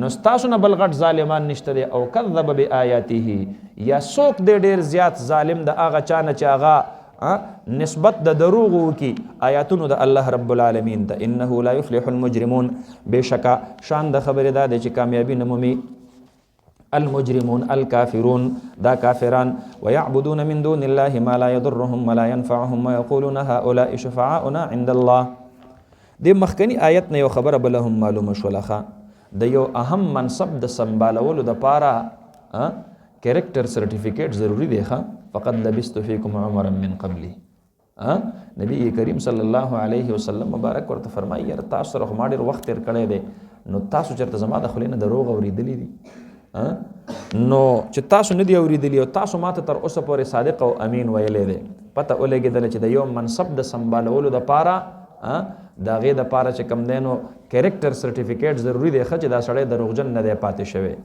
نو ستاسو نه بل غټ ظالمان نشته دی. او کذب بآیاته یا څوک دی ډېر زیات ظالم د هغه چا نه چې هغه نسبت د دروغ وکي آیاتونو د الله رب العالمین ته. انه لا یفلح المجرمون، بشکا شان د خبره دا دی چې کامیابی نه مومي المجرمون الكافرون دا کافران. ويعبدون من دون الله ما لا يضرهم ولا ينفعهم ويقولون هؤلاء شفعاؤنا عند الله. د مخکنی آیت نه یو خبره بل هم معلومه شولخه د یو اهم منصب د سنبالولو د پاره کریکٹر سرټیفیکیټ ضروری دی ښه فقد لبثت فیکم عمرا من قبلی. نبی کریم صلی الله علیه وسلم مبارک ورته فرمایي یاره تاسو سره خو ما ډېر وخت تېر کړی دی نو تاسو چېرته زما د خولې نه دروغ اورېدلي دي نو چې تاسو نه دي اورېدلي او تاسو ما ته تر اوسه پورې صادق او امین ویلی دی پته ولګېدله چې د یو منصب د سنبالولو دپاره د هغې دپاره چې کوم دی نو کریکټر سرټیفیکیټ ضروري دی ښه چې دا سړی دروغجن نه دی پاتې شوی.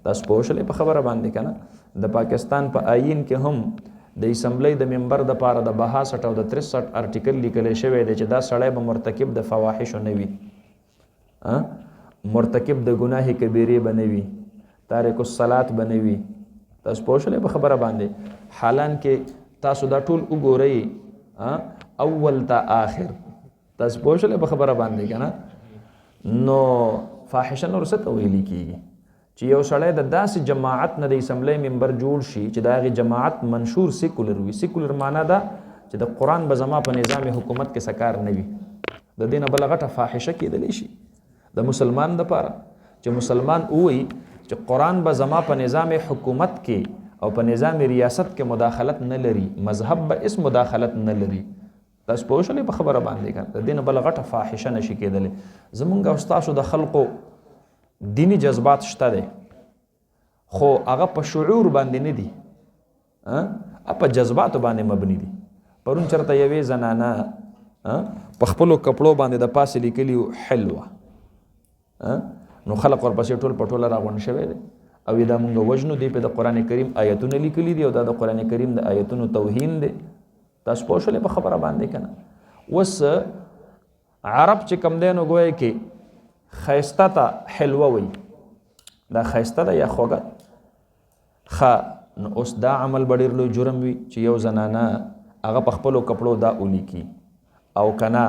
تاسو پوه شولې په خبره باندې که نه د پاکستان په آیین کې هم د اسمبلی د ممبر دپاره د 62 او د 63 ارټیکل لیکلی شوی دی چې دا سړی به مرتکب د فواحشو نه وي مرتکب د ګناه کبیرې به نه وي تارک الصلات به نه وي. تاسو پوه شولې په خبره باندې حالان کې تاسو دا ټول وګورئ اول تا آخر. تاسو پوه شولې په خبره باندې که نه نو فاحشه نور څه ته ویلي کېږي چې یو سړی د داسې جماعت نه د اسمبلی ممبر جوړ شي چې د هغې جماعت منشور سیکولر وي. سیکولر معنا ده چې د قرآن به زما په نظام حکومت کې څه کار نه وي. د دې نه بله غټه فاحشه کېدلی شي د مسلمان دپاره چې مسلمان ووایي چې قرآن به زما په نظام حکومت کې او په نظام ریاست کې مداخلت نه لري مذهب به اس مداخلت نه لري. تاسو پوه شولې په خبره باندې که د دې نه بله غټه فاحشه نشي کېدلی. زمونږ او ستاسو د خلقو دینی جذبات شته دی خو هغه په شعور باندې نه دي په جذباتو باندې مبني دي. پرون چرته یوې زنانه په خپلو کپړو باندې د پاسې لیکلي حلوه نو خلق ورپسې ټول په ټوله راغونډ شوی دی او دا مونږ وژنو دی په د قرآن کریم آیتونه لیکلي دي او دا د قرآن کریم د آیتونو توهین دی. تاسو پوه شولې په خبره باندې که نه اوس عرب چې کوم دی نو ګویا کې خیسته ته حلوه وي دا خیسته ده یا خوږه نو اوس دا عمل به ډېر لوی جرم وي چې یو زنانه هغه په خپلو کپړو دا ولیکي او که نه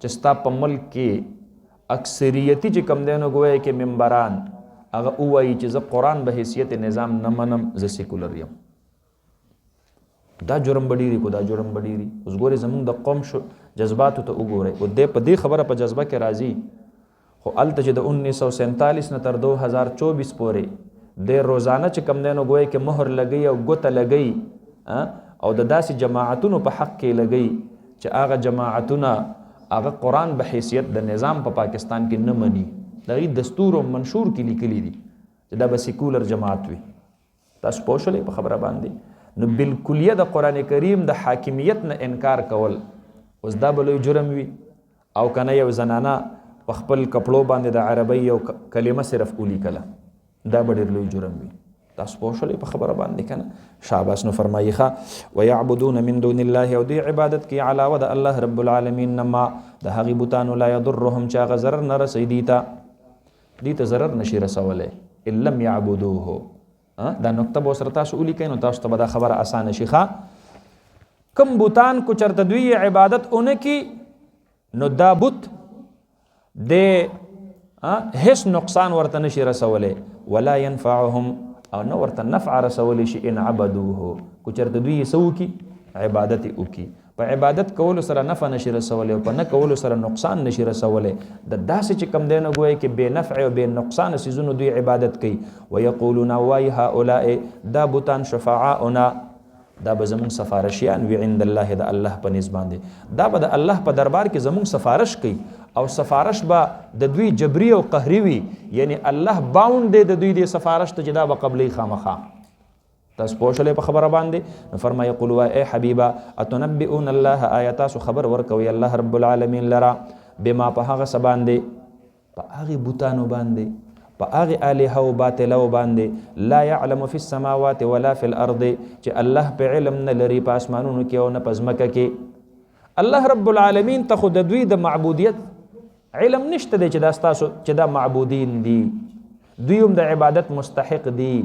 چې ستا په ملک کې اکثریتي چې کوم دی نو ګویا کې ممبران هغه ووایي چې زه قرآن به حیثیت نظام نه منم زه سیکولر یم. دا جرم به ډېري کو دا جرم به ډېري. اوس ګورې زمونږ د قوم جذباتو ته وګورئ او دی په دې خبره په جذبه کې راځي خو هلته چې د 1947 نه تر 2024 پورې د روزانه چې کوم دی نو ګویا کې مهر لګوي او ګوته لګوي او د داسې جماعتونو په حق کې لګوي چې هغه جماعتونه هغه قرآن به حیثیت د نظام په پاکستان کې نه مني. د هغې دستور او منشور کې لیکلي دي چې دا به سیکولر جماعت وي. تاسو پوه شولې په خبره باندې نو بالکلیه د قرآن کریم د حاکمیت نه انکار کول اوس دا به لوی جرم وي او که نه یو زنانه په خپل کپړو باندې د عربۍ یو کلمه صرف ولیکله دا به ډېر لوی جرم وي. تاسو پوه شولې په خبره باندې که نه شاباس. نو فرمایي ښه ویعبدون من دون الله او دوی عبادت کوي علاوه د الله رب العالمین نه ما د هغې بوتانو لا یضرهم چې هغه ضرر نه رسوي دوی ته ضرر نشي رسولی ان لم یعبدوه. دا نقطه به سره تاسو ولیکئ نو تاسو ته به دا خبره اسانه شي. کم بوتان کو چرته دوی عبادت اونکي نو دا بت د هیڅ نقصان ورته نشي رسولی ولا ينفعهم او نو ورته نفع رسولی شي ان عبدوه کو چرته دوی سو کی عبادت وکي. په عبادت کولو سره نفع نشي رسولی او په نه کولو سره نقصان نشي رسولی. د داسې چې کم دی نو ګویا کې بې نفع او بې نقصان څیزونو دوی عبادت کوي. ویقولون وایي هؤلاء دا بوتان شفعاؤنا دا به زمونږ سفارشیان وي عند الله د الله په نسبت باندې دا به د الله په دربار کې زمونږ سفارش کوي او سفارش به د دوی جبري او قهري وي یعنی الله باوند دی د دوی د سفارش ته چې دا به قبلې خامخا. تاسو پوه شولې په خبره باندې نو فرمایي قل ای حبیبه اتنبئون الله آیا تاسو خبر ورکوي الله رب العالمین لرا بما په هغه څه باندې په هغې بوتانو باندې په هغې الهو باطلو باندې لا يعلم فی السماوات ولا فی الارض چې الله په علم نه لري په اسمانونو کې او نه په ځمکه کې. الله رب العالمین ته خو د دوی د معبودیت علم نشته دی چې دا ستاسو چې دا معبودین دي دوی هم د عبادت مستحق دي.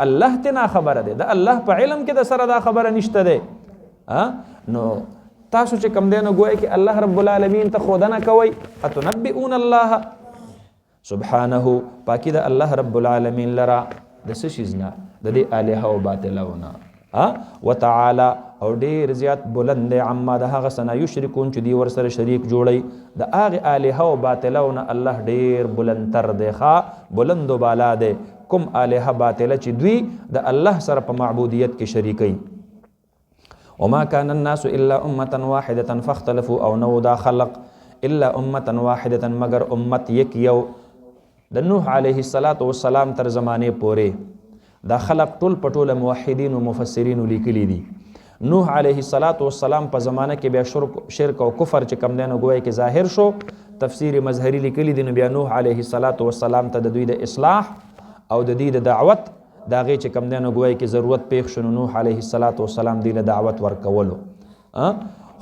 الله ته نه خبره ده د الله په علم کې د سره دا خبره نشته ده. نو تاسو چې کم دی نو ګویا کې الله رب العالمین ته ښودنه کوئ اتنبئون الله سبحانه پاکی د الله رب العالمین لرا د څه شیز نه د دې الهه او باطلو نه وتعالى او ډیر زیات بلند عما د هغه څه نه یشرکون چې دی ورسره شریک جوړی د هغې الهه او باطلو نه الله ډیر بلندتر دی بلند و بالا دی کوم الها باطله چې دوی د الله سره په معبودیت کې شریکي. وما كان الناس الا امه واحده فاختلفوا او نو دا خلق الا امه واحده مگر امت یک یو د نوح علیه السلام تر زمانه پورې دا خلق ټول پټول موحدین او مفسرین لیکلي دي. نوح علیه السلام په زمانه کې بیا شرک او کفر چې کم دینو ګویا کې ظاهر شو. تفسیر مظهری لیکلي دي نو بیا نوح علیه السلام ته د دوی د اصلاح او د دې د دعوت دا غي چې کم دینو ګویا کې ضرورت پیښ شو. نوح علیه السلام دی له دعوت ورکولو.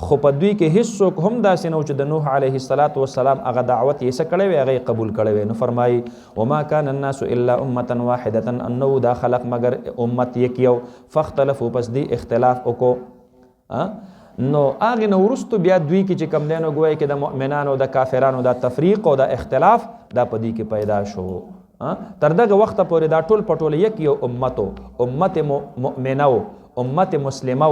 خو په دوی کې هیڅ څوک هم داسې نه و چې د نوح علیه السلام هغه دعوت یې څه کړی وی هغه قبول کړی وی. نو فرمایي وما كان الناس الا امه واحده انه دا خلق مگر امت یک یو فاختلفوا پس دی اختلاف وکړو. نو هغه نو وروستو بیا دوی کې چې کم دینو ګویا کې د مؤمنانو د کافرانو د تفریق او د اختلاف دا په دې کې پیدا شو. تر دغه وخت پورې دا ټول پټول یک یو امت مؤمنه امت مسلمه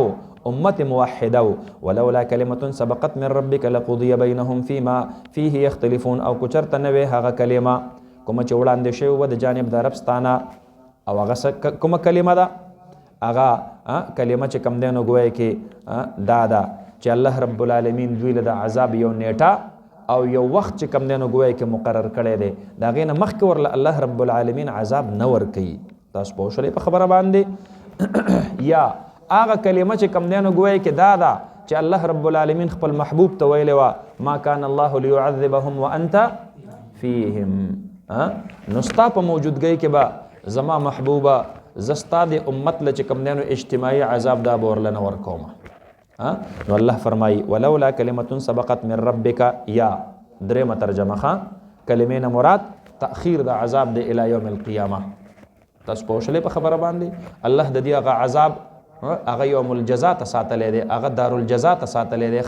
امت موحده. ولولا کلمه سبقت من ربك لقضي بينهم فيما فيه يختلفون او کوچرته نه وي هغه کلمه کوم چې وړاندې شوی و د جانب د رب ستانه او هغه کومه کلمه ده هغه کلمه چې کم دینو ګویا کې دا چې الله رب العالمین دوی له د عذاب یو نیټه او یو وخت چې کم دینو ګویا کې مقرر کړی دی دا غینه مخکې ورله الله رب العالمین عذاب نه ورکوي. تاسو پوه شئ په خبره باندې. یا هغه کلمه چې کم دینو ګویا کې دا چې الله رب العالمین خپل محبوب ته ویلې وه ما كان الله ليعذبهم وانت فيهم. نو ستا په موجودګۍ کې به زما محبوبه زستا د امت له چې کم دینو اجتماعي عذاب دا به ورله نه ورکوم. نو الله فرمایي ولولا کلمه سبقت من ربك یا درېمه ترجمه کلمې نه مراد تأخیر د عذاب د الی یوم القیامه. تاسو پوه شئ په خبره باندې. الله د دې هغه عذاب هغه یوم الجزاء ته ساتلی دی هغه دار الجزاء ته ساتلی دی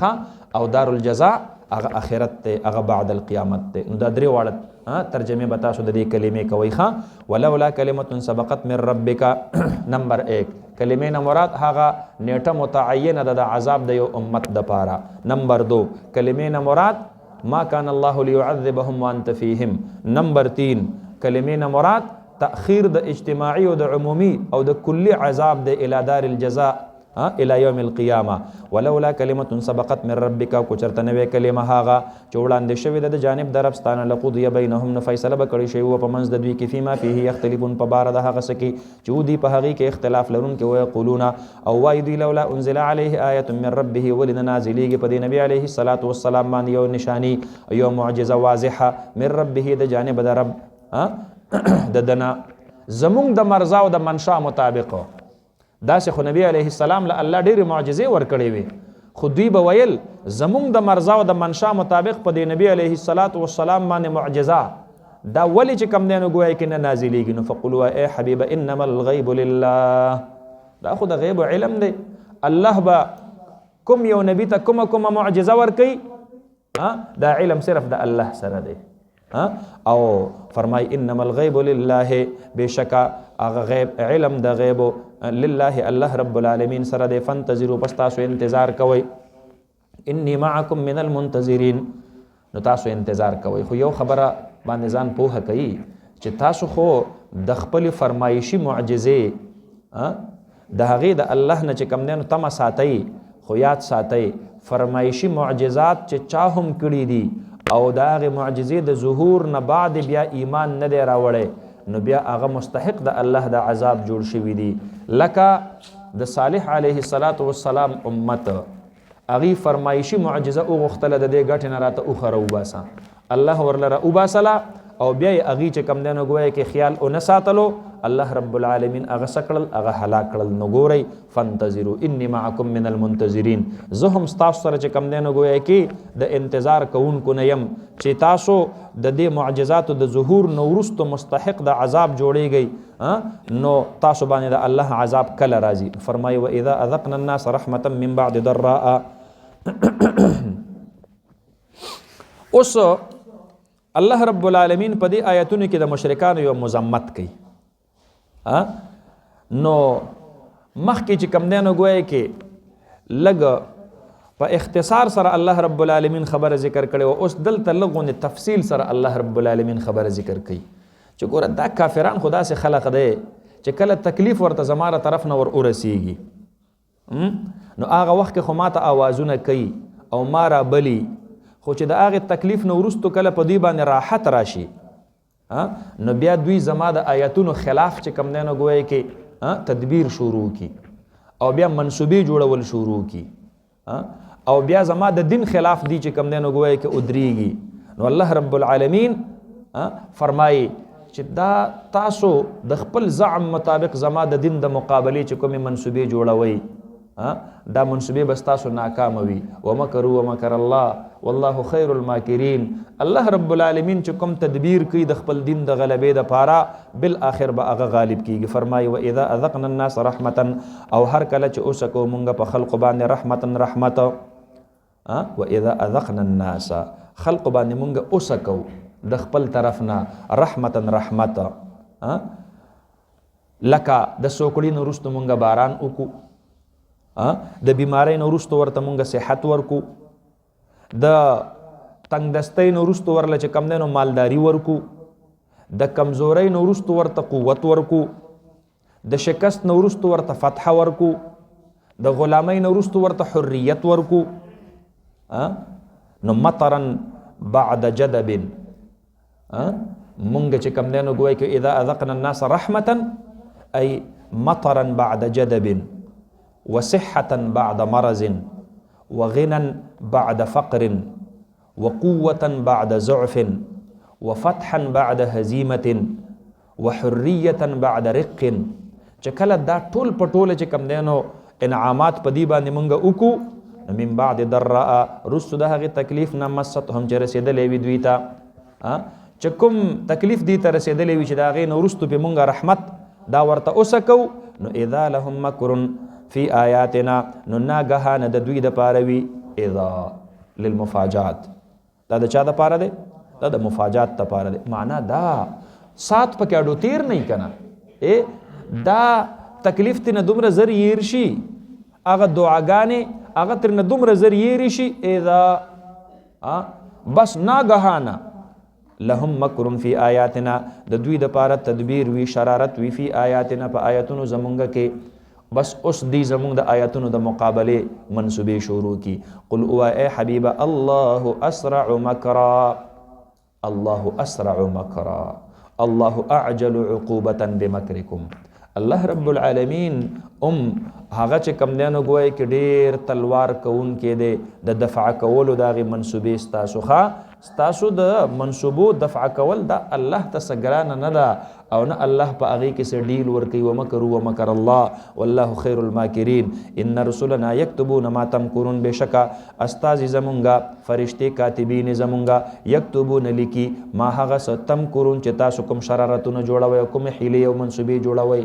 او دار الجزاء هغه آخرت ته هغه بعد القیامت ته. نو دا درې واړه ترجمه به تاسو د دې کلمې کوئ. ولولا کلمه سبقت من ربک نمبر 1 کلمې نه مراد هغه نیټه متعینه ده د عذاب د یو امت د پاره. نمبر 2 کلمې نه مراد ما كان الله ليعذبهم وانت فيهم. نمبر 3 کلمې نه مراد تأخیر د اجتماعي او د عمومي او د کلی عذاب د الى دار الجزاء الى يوم القيامه. ولولا كلمه سبقت من ربك کو چرته نوې کلمه هاغه چې وړاندې شوی د جانب د رب ستانه لقضي بينهم نو فیصله بکړی شی و په منځ د دوی کې فيما فيه يختلفون په بار د هغه سکی چې دوی په هغه کې اختلاف لرون کې وي یقولون او وای دوی لولا انزل عليه آیه من ربه ولنا نازلېږي په دې نبی عليه السلام باندې یو نشانی یو معجزه واضحه من ربه د جانب د رب د دنا زمونږ د مرزا او د منشا مطابق. داسې خو نبی علیه السلام له الله ډېرې معجزې ورکړې وي خو دوی به ویل زمونږ د مرزا او د منشا مطابق په دې نبی علیه السلام باندې معجزه دا ولې چې کم دی نو ګویا کې نه نازلېږي. نو فقلوا ای حبیبه انما الغیب لله. دا خو د غیب علم دی. الله به کوم یو نبی ته کومه معجزه ورکوي دا علم صرف د الله سره دی. او فرمای انما الغیب لله بشکا اغه غیب علم د غیب لله الله رب العالمین سره دی. فانتظروا پس تاسو انتظار کوئ. انی معکم من المنتظرین. نو تاسو انتظار کوئ. خو یو خبره باندې ځان پوهه کوي چې تاسو خو د خپل فرمایشي معجزې د هغې د الله نه چې کم دی نو تمه ساتئ خو یاد ساتئ فرمایشي معجزات چې چا هم کړي دي او دا هغې معجزې د ظهور نه بعد بیا ایمان نه دی راوړی نو بیا هغه مستحق د الله د عذاب جوړ شوي دي. لکه د صالح علیه السلام امت هغې فرمایشي معجزه وغوښتله د دې ګټې نه راته اوښه راوباسه. الله ورله راوباسله او بیا یې هغې چې کم دی نو ګویا کې خیال ونه ساتلو الله رب العالمین هغه څه کړل هغه هلاک کړل. نو ګورئ فانتظروا انی معکم من المنتظرین. زه هم ستاسو سره چې کم دی نو ګویا کې د انتظار کوونکو نه یم چې تاسو د دې معجزاتو د ظهور نه وروستو مستحق د عذاب جوړیږئ نو تاسو باندې د الله عذاب کله راځي. فرمایي واذا اذقنا الناس رحمة من بعد ضراء. اوس الله رب العالمین په دې آیتونو کې د مشرکانو یو مذمت کوي. نو مخکې چې کم دی نو گویا کې لږ په اختصار سره الله رب العالمین خبره ذکر کړي او اوس دلته لږ غونې تفصیل سره الله رب العالمین خبره ذکر کوي چې ګوره دا کافران خدا سے خلق دی چې کله تکلیف ورته زما له طرف نه ور ورسیږي نو هغه وخت کې خو ماته آوازونه کوي او ما را بلی خو چې د هغې تکلیف نه وروستو کله په دوی باندې راحت راشي نو بیا دوی زما د آیاتونو خلاف چې کوم دی نو ګویا کې تدبیر شروع کی او بیا منصوبې جوړول شروع کی او بیا زما د دین خلاف دی چې کوم دی نو ګویا کې ودرېږي نو الله رب العالمین فرمایي چې دا تاسو د خپل زعم مطابق زما د دین د مقابلې چې کومې منصوبې جوړوئ دا منصوبې بس تاسو ناکامه وي ومکروا ومکر الله والله خیر الماکرین الله رب العالمین چې کوم تدبیر کوي د خپل دین د غلبې دپاره بالآخر به هغه غالب کیږي فرمایي واذا اذقنا الناس رحمتا او هر کله چې اوسکو مونږ په خلقو باندې رحمتا رحمت واذا اذقنا الناس خلقو باندې مونږ اوسکو د خپل طرف نه رحمتا رحمت لکه د سوکړي نه وروسته مونږ باران وکړو د بیماری نه وروسته ورته مونږ صحت ورکو د تنگ دستۍ نه وروسته ورله چې کم دی نو مالداري ورکو د کمزورۍ نه وروسته ورته قوت ورکو د شکست نه وروسته ورته فتح ورکو د غلامۍ نه وروسته ورته حریت ورکو نو مطرا بعد جدب مونږ چې کم دی نو ګویا کې اذا اذقنا الناس رحمتا ای مطرا بعد جدب وصحة بعد مرض وغنى بعد فقر وقوة بعد ضعف وفتحا بعد هزيمة وحرية بعد رق چې کله دا ټول په ټوله چې کم دی نو انعامات په دې باندې مونږ وکړو من بعد ضراء رستو د هغې تکلیف نه مستهم چې رسېدلی وي دوی ته چې کوم تکلیف دې ته رسېدلی وي چې د هغې نه وروستو پې مونږ رحمت دا ورته اوسکو نو اذا لهم مکر فی آیاتنا نو ناګهانه د دوی دپاره وي اذا للمفاجات دا د چا دپاره دی دا د مفاجات دپاره دی معنا دا سات پکې اډو تیر نه کنه دا تکلیف ترنه دومره زر یېر شي هغه دعاګانې هغه ترنه دومره زر یېرې شي اذا بس ناګهانه لهم مکر فی آیاتنا د دوی دپاره تدبیر وي شرارت وي فی آیاتنا په آیاتونو زمونږ کې بس اوس دی زمونږ د آیاتونو د مقابلې منصوبې شروع کی قل اوه اے حبیبه الله اسرع مکرا الله اسرع مکرا الله اعجل عقوبة بمکرکم الله رب العالمین هغه چې کم دی نو ګویا کې ډېر تلوار کوونکی دی د دفع کولو د هغې منصوبې ستاسو ستاسو د منصوبو دفع کول دا الله ته څه ګرانه نه ده او نه الله په هغې کې څه ډیل ورکوي ومکروا ومکر الله والله خیر الماکرین ان رسولنا یکتبون ما تمکرون بېشکه استازي زمونږه فرشتې کاتبین زمونږه یکتبون لیکي ما هغه څه تمکرون چې تاسو کوم شرارتونه جوړوئ او کومې حیلې او منصوبې جوړوئ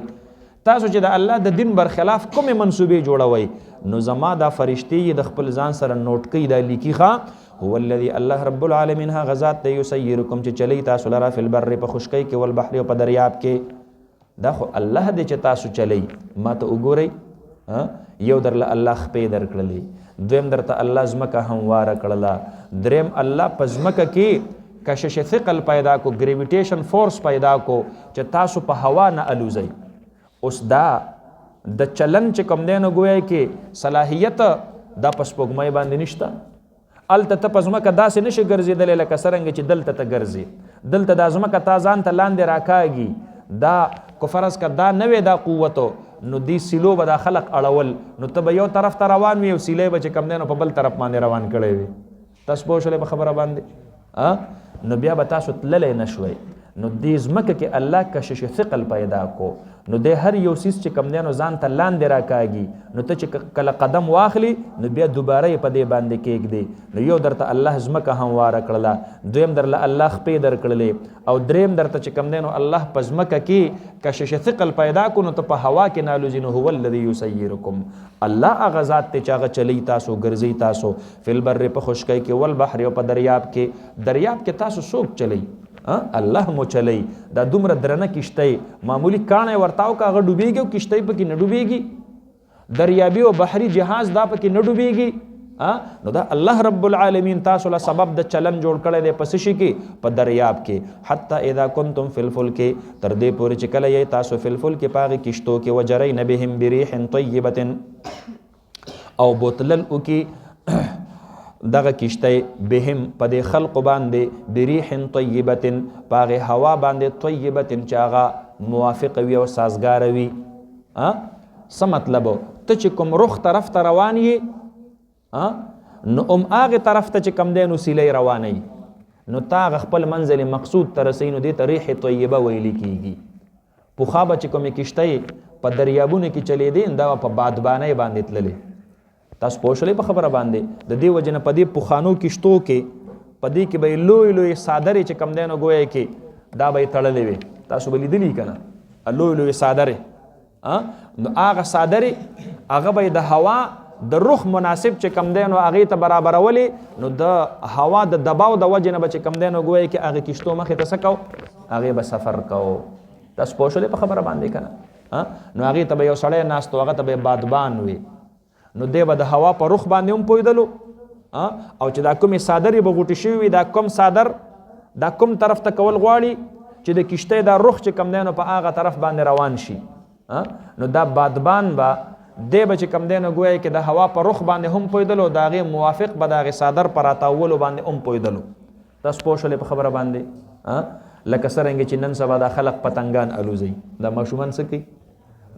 تاسو چې د الله د دین برخلاف کومې منصوبې جوړوئ نو زما دا فرشتې یې د خپل ځان سره نوٹ کوي دا لیکي هو الذي الله رب العالمین هغه ذات دی یسیرکم چې چلی تاسو لره فی البر په خشکی کې والبحر او په دریاب کې دا خو الله دی چې تاسو چلی ما ته وګورئ یو درله الله خپې درکړلې دویم درته الله ځمکه همواره کړله دریم الله په ځمکه کې کشش ثقل پیدا کو ګریویټیشن فورس پیدا کو چې تاسو په هوا نه الوزئ اوس دا د چلن چې کوم دی نو ګویا کې صلاحیت دا په سپوږمۍ باندې نشته الته ته په ځمکه داسې نشي ګرځېدلی لکه څرنګه چې دلته ته ګرځې دلته دا ځمکه تا ځان ته لاندې راکاږي دا که فرض که دا نه وی دا قوتو نو دی سیلو به دا خلق اړول نو ته به یو طرف ته روان وي او سیلی به چې کوم دی نو په بل طرف باندې روان کړی وي تاسو پوه شولئ په خبره باندې نو بیا به تاسو تللی نه شوئ نو دې ځمکه کې الله کشش ثقل پیدا کو نو د هر یو سیس چې کم دی نو ځان ته لاندې راکاږي نو ته چې کله قدم واخلي نو بیا دوباره یې په دې باندې کېږدي نو یو درته الله ځمکه همواره کړله دویم درله الله خپې درکړلې او دریم درته چې کم دی نو الله په ځمکه کې کشش ثقل پیدا کو نو ته په هوا کې نالوزي نو هو الذي یسیرکم الله هغه ذات دی چې هغه چلی تاسو ګرځئ تاسو فی البر په خشکی کې والبحر او په دریاب کې تاسو څوک چلی الله مو چلی دا دومره درنه کشتی معمولی کاڼی ورتاو که هغه ډوبېږي او کشتی پکې نه ډوبېږي دریابي او بحري جهاز دا پکې نه ډوبېږي نو دا الله رب العالمین تاسو له سبب د چلن جوړ کړی دی په څه شي کې په دریاب کې حتی اذا کنتم فی الفلک تر دې پورې چې کله یې تاسو فی الفلک په هغې کشتو کې وجرین بهم بریح طیبة او بوتلل وکي دغه کشتی بهم په دې خلق باندې بریح طیبة په هغې هوا باندې طیبة چې هغه موافق وي او سازګاره وي څه مطلب ته چې کوم رخ طرف ته روان یې نو هغه طرف ته چې کم دی نو سیلۍ روانه نو تا هغه خپل منزل مقصود ته رسوي نو دې ته ریح طیبه ویلی کېږي پخوا به چې کومې کشتۍ په دریابونو کې چلېدې دا په بادبانۍ باندې تللې تاسو پوه شولې په خبره باندې د دې وجې نه په دې پخوانو کشتو کې په دې کې به یې لوی لوی څادرې چې کم دی نو ګویا کې دا به یې تړلې وې تاسو به لیدلي که نه لوی لوی څادرې نو هغه څادرې هغه به یې د هوا د رخ مناسب چې کم دی نو هغې ته برابرولې نو د هوا د دباو د وجې نه به چې کم دی نو ګویا کې هغې کشتو مخې ته څه کوو هغې به سفر کوو تاسو پوه شولې په خبره باندې که نه نو هغې ته به یو سړی ناست و هغه ته به بادبان وي نو دی به د هوا په رخ باندې هم پوهېدلو او چې دا کومې څادرې به غوټې شوي وي دا کوم څادر دا کوم طرف ته کول غواړي چې د کشتۍ دا رخ چې کم دی نو په هغه طرف باندې روان شي نو دا بادبان به دی به چې کم دی نو ګویا کې د هوا په رخ باندې هم پوهېدلو د هغې موافق به د هغې څادر په راتاولو باندې هم پوهېدلو تاسو پوه شولې په خبره باندې لکه څرنګه چې نن سبا دا خلق پتنګان الوزي دا ماشومان څه کوي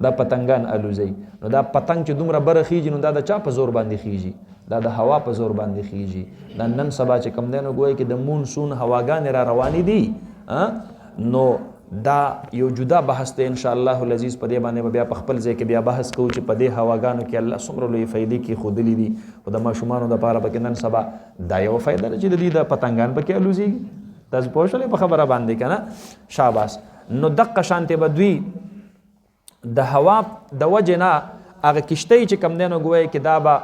دا پتنګان الوزي نو دا پتنګ چې دومره بره خیږي نو دا د چا په زور باندې خیږي دا د هوا په زور باندې خیږي دا نن سبا چې کم دی نو ګویا کې د مونسون هواګانې را روانې دي نو دا یو جدا بحث دی انشاءالله العزیز په دې باندې بیا په خپل ځای کې بیا بحث کوو چې په دې هواګانو کې الله څومره لوی فایدې کې ښودلي دي خو د ماشومانو دپاره پکې نن سبا دا یوه فایده ده چې د دې د پتنګان پکې الوزېږي تاسو پوه شولې په خبره باندې که نه شاباس نو دقه شانتې به دوی د هوا د وجې نه هغه کشتۍ چې کم دی نو ګویا کې دا به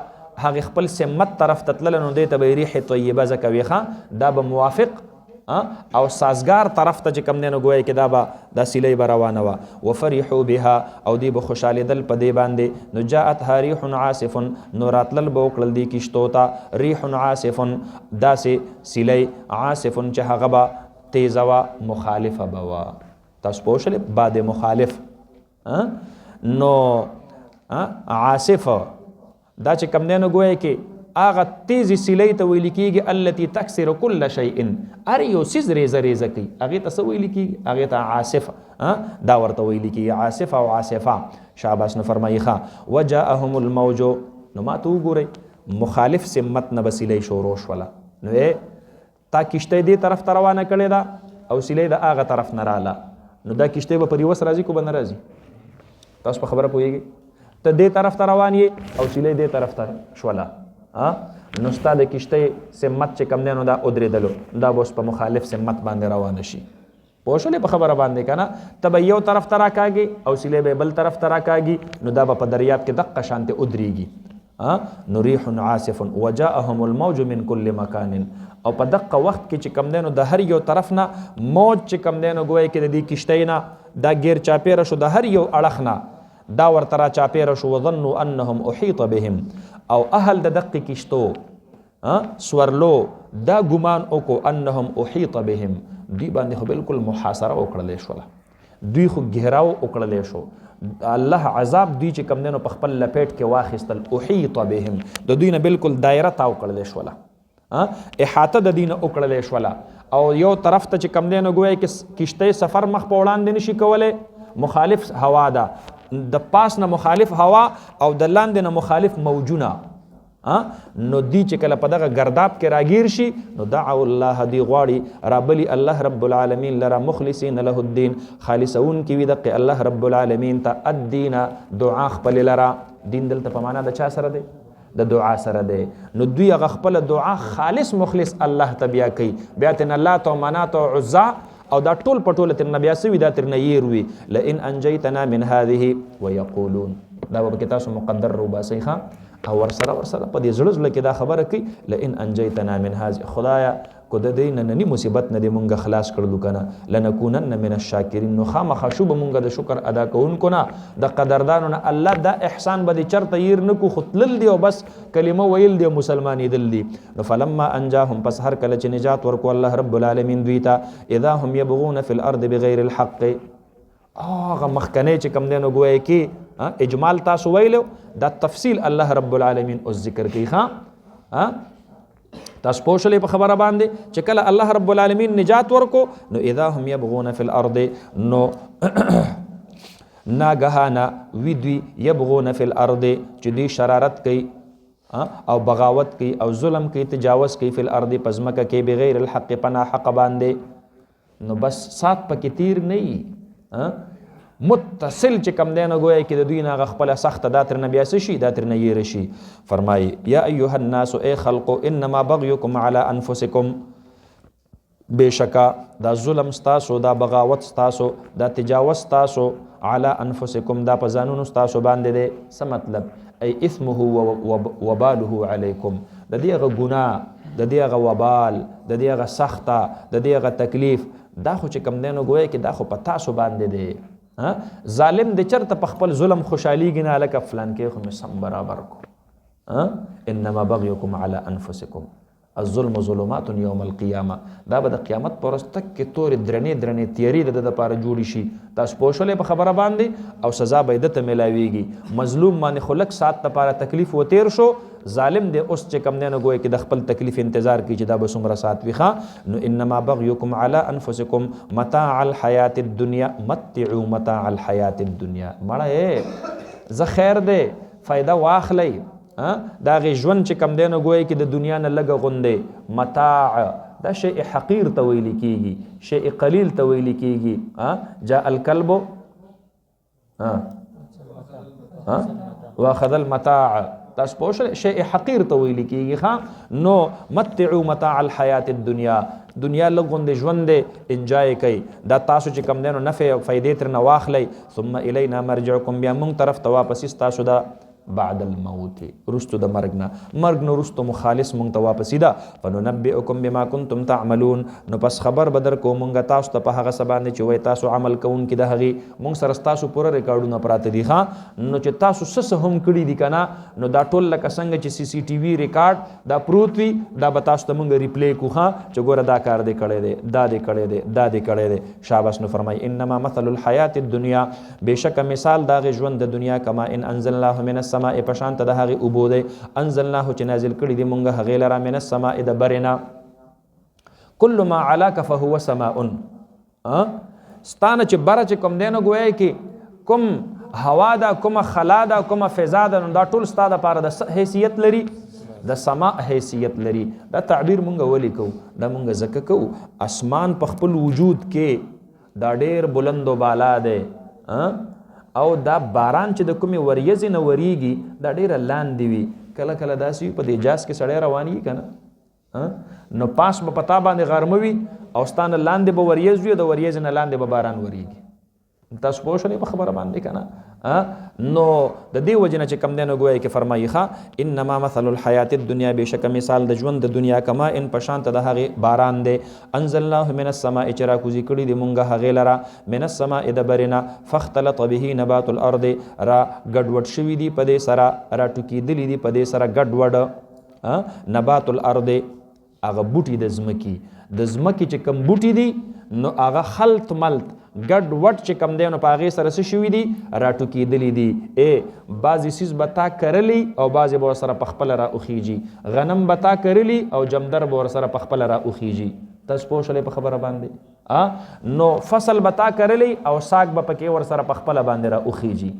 هغې خپل سمت طرف ته تلله نو دې ته به یې ریح طیبه ځکه وي ښه دا به موافق او سازګار طرف ته چې کم دی نو ګویا کې دا به دا سیلۍ به روانه وه وفرحوا بها او دوی به خوشحالېدل په دې باندې نو جاءتها ریح عاصف نو راتلل به وکړل دې کشتو ته ریح عاصف داسې سیلۍ عاصف چې هغه به تیزه وه مخالفه به وه تاسو پوه شولې باد مخالف نو عاصف دا چې کم دی نو ګویا کې هغه تیزی سیلۍ ته ویل کېږي التي تکسر کل شیء هر یو څیز ریزه ریزه کوي هغې ته څه ویل کېږي هغې ته عاصف دا ورته ویل کېږي عاصف او عاصفه شاباس نو فرمایي ښه وجاءهم الموج نو ما ته وګورئ مخالف سمت نه به سیلۍ شروع شوله نو تا کشتۍ دې طرف ته روانه کړې ده او سیلۍ د هغه طرف نه راله نو دا کشتۍ به په ریوس راځي کو به نه راځي تاسو په خبره پوهېږئ ته دې طرف ته روان یې او سیلۍ دې طرف ته شوله نو ستا د کشتۍ سمت چې کم دی نو دا ودرېدلو دا به اوس په مخالف سمت باندې روانه شي پوه شولې په خبره باندې که نه ته به یو طرف ته راکاږي او سیلۍ به بل طرف ته راکاږي نو دا به په دریاب کې دقه شانتې ودرېږي نو ریح عاصف وجاءهم الموج من كل مکان او په دقه وخت کې چې کم دی نو د هر یو طرف نه موج چې کم دی نو ګویا کې د دې کشتۍ نه دا ګیر چاپېره شو د هر یو اړخ نه دا ورته را چاپېره شو وظنوا انهم احیط بهم او اهل د دقې کشتو سورلو دا ګمان وکړو انهم احیط بهم دوی باندې خو بالکل محاصره وکړلی شوله دوی خو ګهراو وکړلی شو الله عذاب دوی چې کم دی نو په خپل لپیټ کې واخیستل احیط بهم د دوی نه بالکل دایره تاو کړلی شوله احاطه د دوی نه وکړلی شوله او یو طرف ته چې کم دی نو ګویا کې کشتۍ سفر مخ په وړاندې نشي کولی مخالف هوا ده د پاس نه مخالف هوا او د لاندې نه مخالف موجونه نو دی چې کله په دغه گرداب کې راگیر شي نو دعوا الله دی غواړي رابلی الله رب العالمین لرا مخلصین له الدین خالصون کی وی دغه الله رب العالمین ته الدین دعا خپل لرا دین دلته په معنا د چا سره دی د دعا سره دی نو دوی هغه خپل دعا خالص مخلص الله ته بیا کوي بیا تن الله تو منات او عزا او دا ټول پټول تر نبی اسوي دا تر نه يروي لئن انجيتنا من هذه ويقولون دا به تاسو مقدر رو باسي ښا او ورسره په دې زړه کې دا خبره کوي لئن انجيتنا من هذه خدایا کو د دې نننی مصیبت نه دې مونږ خلاص کړلو کنه لنکونن من الشاکرین نو خامخا شو به مونږ د شکر ادا کوونکو نه د قدردانو نه الله دا احسان به دې چرته ير نه کو خطلل دی او بس کلمه ویل دی مسلمانې دل دی نو فلما انجاهم پس هر کله چې نجات ورکو الله رب العالمین دوی ته اذا هم يبغون في الارض بغیر الحق هغه مخکنه چې کم دینو ګویا کې اجمال تاسو ویلو دا تفصیل الله رب العالمین او ذکر کوي ها تاسو پوښلې په خبره باندې چې کله الله رب العالمین نجات ورکو نو اذا هم يبغون في الارض نو ناګهانا وی دوی يبغون في الارض چې دوی شرارت کوي او بغاوت کوي او ظلم کوي تجاوز کوي فی الارض پزمکه کې بغیر الحق پنا حق باندې نو بس سات پکې تیر نه متصل چې کم دی نه ګویا کې د دوی نه خپله سخته دا ترنه بیا څه شي دا ترنه یېره شي فرمایي یا ایها الناس ای خلقو انما بغیکم علی انفسکم بېشکه دا ظلم ستاسو دا بغاوت ستاسو دا تجاوز ستاسو علی انفسکم دا په ځانونو ستاسو باندې دی څه مطلب ای اثمه وباله علیکم د دې هغه ګناه د دې هغه وبال د دې هغه سخته د دې هغه تکلیف دا خو چې کم دی نو ګویا کې دا خو په تاسو باندې دی ظالم د چرته په خپل ظلم خوشحالېږي نه هلکه فلان کې خو مې سم برابر کو انما بغیکم علی انفسکم الظلم ظلمات یوم القیامه دا به د قیامت پر ورځ تکې تورې درنې تیارې د ده دپاره جوړې شي تاسو پوه شولې په خبره باندې او سزا به یې ده ته میلاویږي مظلوم باندې خو لږ ساعت دپاره تکلیف وتیر شو ظالم دی اوس چې کم دی نو ګویا کې د خپل تکلیف انتظار کوي چې دا به څومره ساعت وي ښه نو انما بغیکم علی انفسکم متاع الحیات الدنیا متعوا متاع الحیات الدنیا مړه زه خیر دی فایده واخلی دا غي ژوند چې کم دی نو ګویا کې د دنیا نه لږه غوندې متاع دا شیء حقیر ته ویل کېږي شیء قلیل ته ویل کېږي جاء الکلب واخذ المتاع تاسو پوه شئ شیء حقیر ته ویل کېږي ښه نو متعوا متاع الحیات الدنیا دنیا لږ غوندې ژوند دی انجای کوي دا تاسو چې کم دی نو نفع او فایدې ترنه واخلی ثم الینا مرجعکم بیا موږ طرف ته واپس ستاسو دا بعد الموت رستو د مرګ نه مرګ نو رستو مخالص مونږ ته واپسی ده فننبئکم بما کنتم تعملون نو پس خبر بدر کو مونږ تاسو ته په هغه څه باندې چې وایي تاسو عمل کوونکي د هغې مونږ سره ستاسو پوره ریکارډونه پراته دي ښه نو چې تاسو څه هم کړي دي که نه نو دا ټول لکه څنګه چې سی سی ټي وي ریکارډ دا پروت وي دا به تاسو ته مونږ ریپلی کړو ښه چې ګوره دا کار دې کړی دی دا دې کړی دی دا دې کړی دی شاباس نو فرمایي انما مثل الحیات الدنیا بېشکه مثال د هغې ژوند د دنیا کما ان انزلناه من السماء په شان ته د هغې اوبو دی انزلناه چې نازل کړي دي مونږ هغې لره من السماء د برې نه کل ما علاک فهو سماء ستانه چې بره چې کوم دی نو ګویا کې کوم هوا ده کومه خلا ده کومه فضا ده نو دا ټول ستا دپاره د حیثیت لري د سما حیثیت لري دا تعبیر مونږ ولې کوو دا مونږ ځکه کوو اسمان په خپل وجود کې دا ډېر بلند و بالا دی او دا باران چې د کومې وریځې نه وریږي دا ډېره لاندې وي کله کله داسې وي په دې جاز کې سړی روانېږي که نه نو پاس به پتا باندې غرمه وي او ستا نه لاندې به وریځ وي د وریځې نه لاندې به باران وریږي تاسو پوه شولې په خبره باندې که نه نو د دې وجې نه چې کم دی نو ګویا کې فرمایي ښه انما مثل الحیات الدنیا بېشکه مثال د ژوند د دنیا کما ان په شان ته د هغې باران دی انزلناه من السماء چې راکوزي کړي دي مونږ هغې لره من السماء د برې نه فاختلط به نبات الارض را ګډوډ شوي دي په دې سره راټوکېدلي دي په دې سره ګډوډ نبات الارض هغه بوټي د ځمکې د ځمکې چې کوم بوټي دي نو هغه خلط ملط ګډ وډ چې کم دی نو په هغې سره څه شوي دي راټوکېدلي دي بعضې څیز به تا کرلی او بعضې به ورسره پخپله راوخیږي غنم به تا کرلی او جمدر به ورسره پخپله راوخیږي تاسو پوه شولې په خبره باندې نو فصل به تا کرلی او ساگ به پکې ورسره پخپله باندې راوخیږي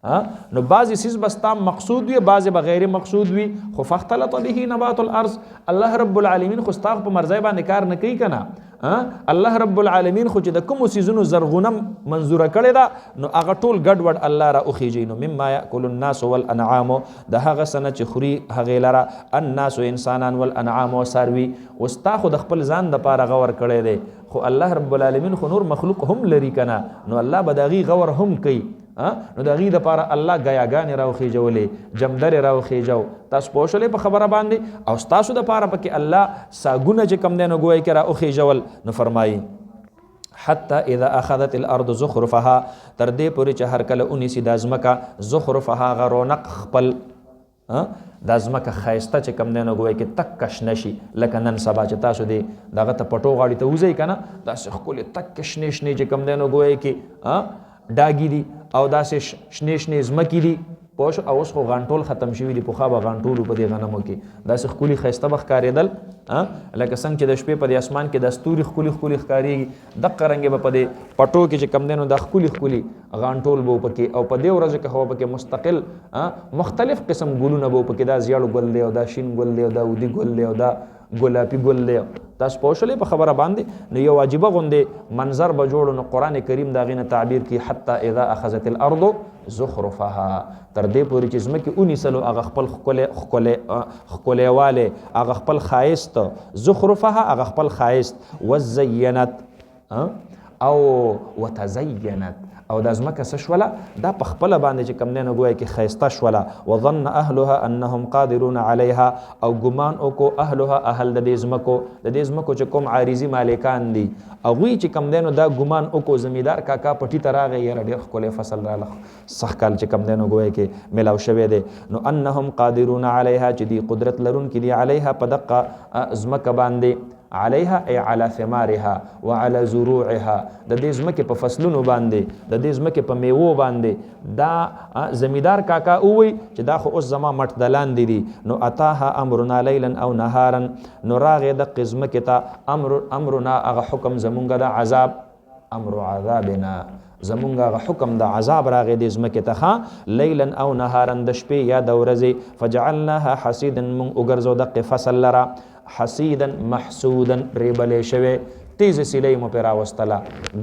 نو بعضی چیز بستا مقصود وي بعضی به غیر مقصود وي خو فاختلط به نبات الارض الله رب العالمین خو ستا په مرضی باندې کار نه کوي کنه الله رب العالمین خو چې د کومو سیزونو زرغونه منظوره کړې ده نو هغه ټول ګډ وډ الله را وخیږي نو مما یاکل الناس والانعام د هغه سنه چې خوري هغې لره الناس انسانان والانعام او څاروي اوس تا خو د خپل ځان دپاره غور کړی دی خو الله رب العالمین خو نور مخلوق هم لري کنه نو الله به د هغې غور هم کوي نو د هغې دپاره الله ګیاګانې راوخېجولې جمدرې راوخېجو تاسو پوه شولې په خبره باندې او ستاسو دپاره پکې الله ساګونه چې کوم دی نو ګویا کې راوخېجول نو فرمایي حتی اذا اخذت الارض زخرفها تر دې پورې چې هر کله ونیسي دا ځمکه زخرفها هغه رونق خپل دا ځمکه ښایسته چې کوم دی نو ګویا کې تک شنه شي لکه نن سبا چې تاسو دی دغه ته پټو غاړې ته وځئ که نه داسې ښکلې تک شنې شنې چې کوم دی نو ګویا کې ډاګي دي او داسې شنې شنې ځمکې دي پوه شو او اوس خو غانټول ختم شوي دي پخوا به غانټولو په دې غنمو کې داسې ښکلي ښایسته به ښکارېدل لکه څنګه چې د شپې په دې اسمان کې د ستوري ښکلي ښکلي ښکارېږي دقه رنګې به په دې پټو کې چې کم دی نو دا ښکلي ښکلي غانټول به پکې او په دې ورځو کې خو پکې مستقل مختلف قسم ګلونه به پکې دا زیړو ګل دی او دا شین ګل دی او دا ودي ګل دی او دا ګلابي ګل دی تاسو پوه شولې په خبره باندې نو یو عجیبه غوندې منظر به جوړو نو قرآن کریم د هغې نه تعبیر کړي حتی اذا اخذت الارض زخرفها تر دې پورې چې ځمکې ونیسلو هغه خپل ښکلیوالی هغه خپل ښایست زخرفها هغه خپل ښایست وزینت او وتزینت او دا ځمکه څه شوله دا په خپله باندې چې کوم دی نو ګویا کې ښایسته شوله وظن اهلها انهم قادرون علیها او ګمان وکړو اهلها اهل د دې ځمکو چې کوم عارضي مالکان دي هغوی چې کوم دی نو دا ګمان وکړو زمیندار کاکا پټي ته راغی یاره ډېر ښکلی فصل راله سخت کال چې کوم دی نو ګویا کې میلاو شوی دی نو انهم قادرون علیها چې دی قدرت لرونکي دي علیها په دقه ځمکه باندې علیها ای علی ثمارها وعلى زروعها د دې ځمکې په فصلونو باندې د دې ځمکې په میوو باندې دا زمیندار کاکا ووی چې دا خو اوس زما مټ د لاندې دي نو اتاها امرنا لیلا او نهارا نو راغې دقې ځمکې ته امرنا هغه حکم زمونږ د عذاب امر عذابنا زمونږ هغه حکم د عذاب راغې دې ځمکې ته لیلا او نهارا د شپې یا د ورځې فجعلناها حصیدا مونږ وګرځو دقې فصل لره حسیدا محسودا ریبلې شوې تیز سیلۍ مو پرې راوستله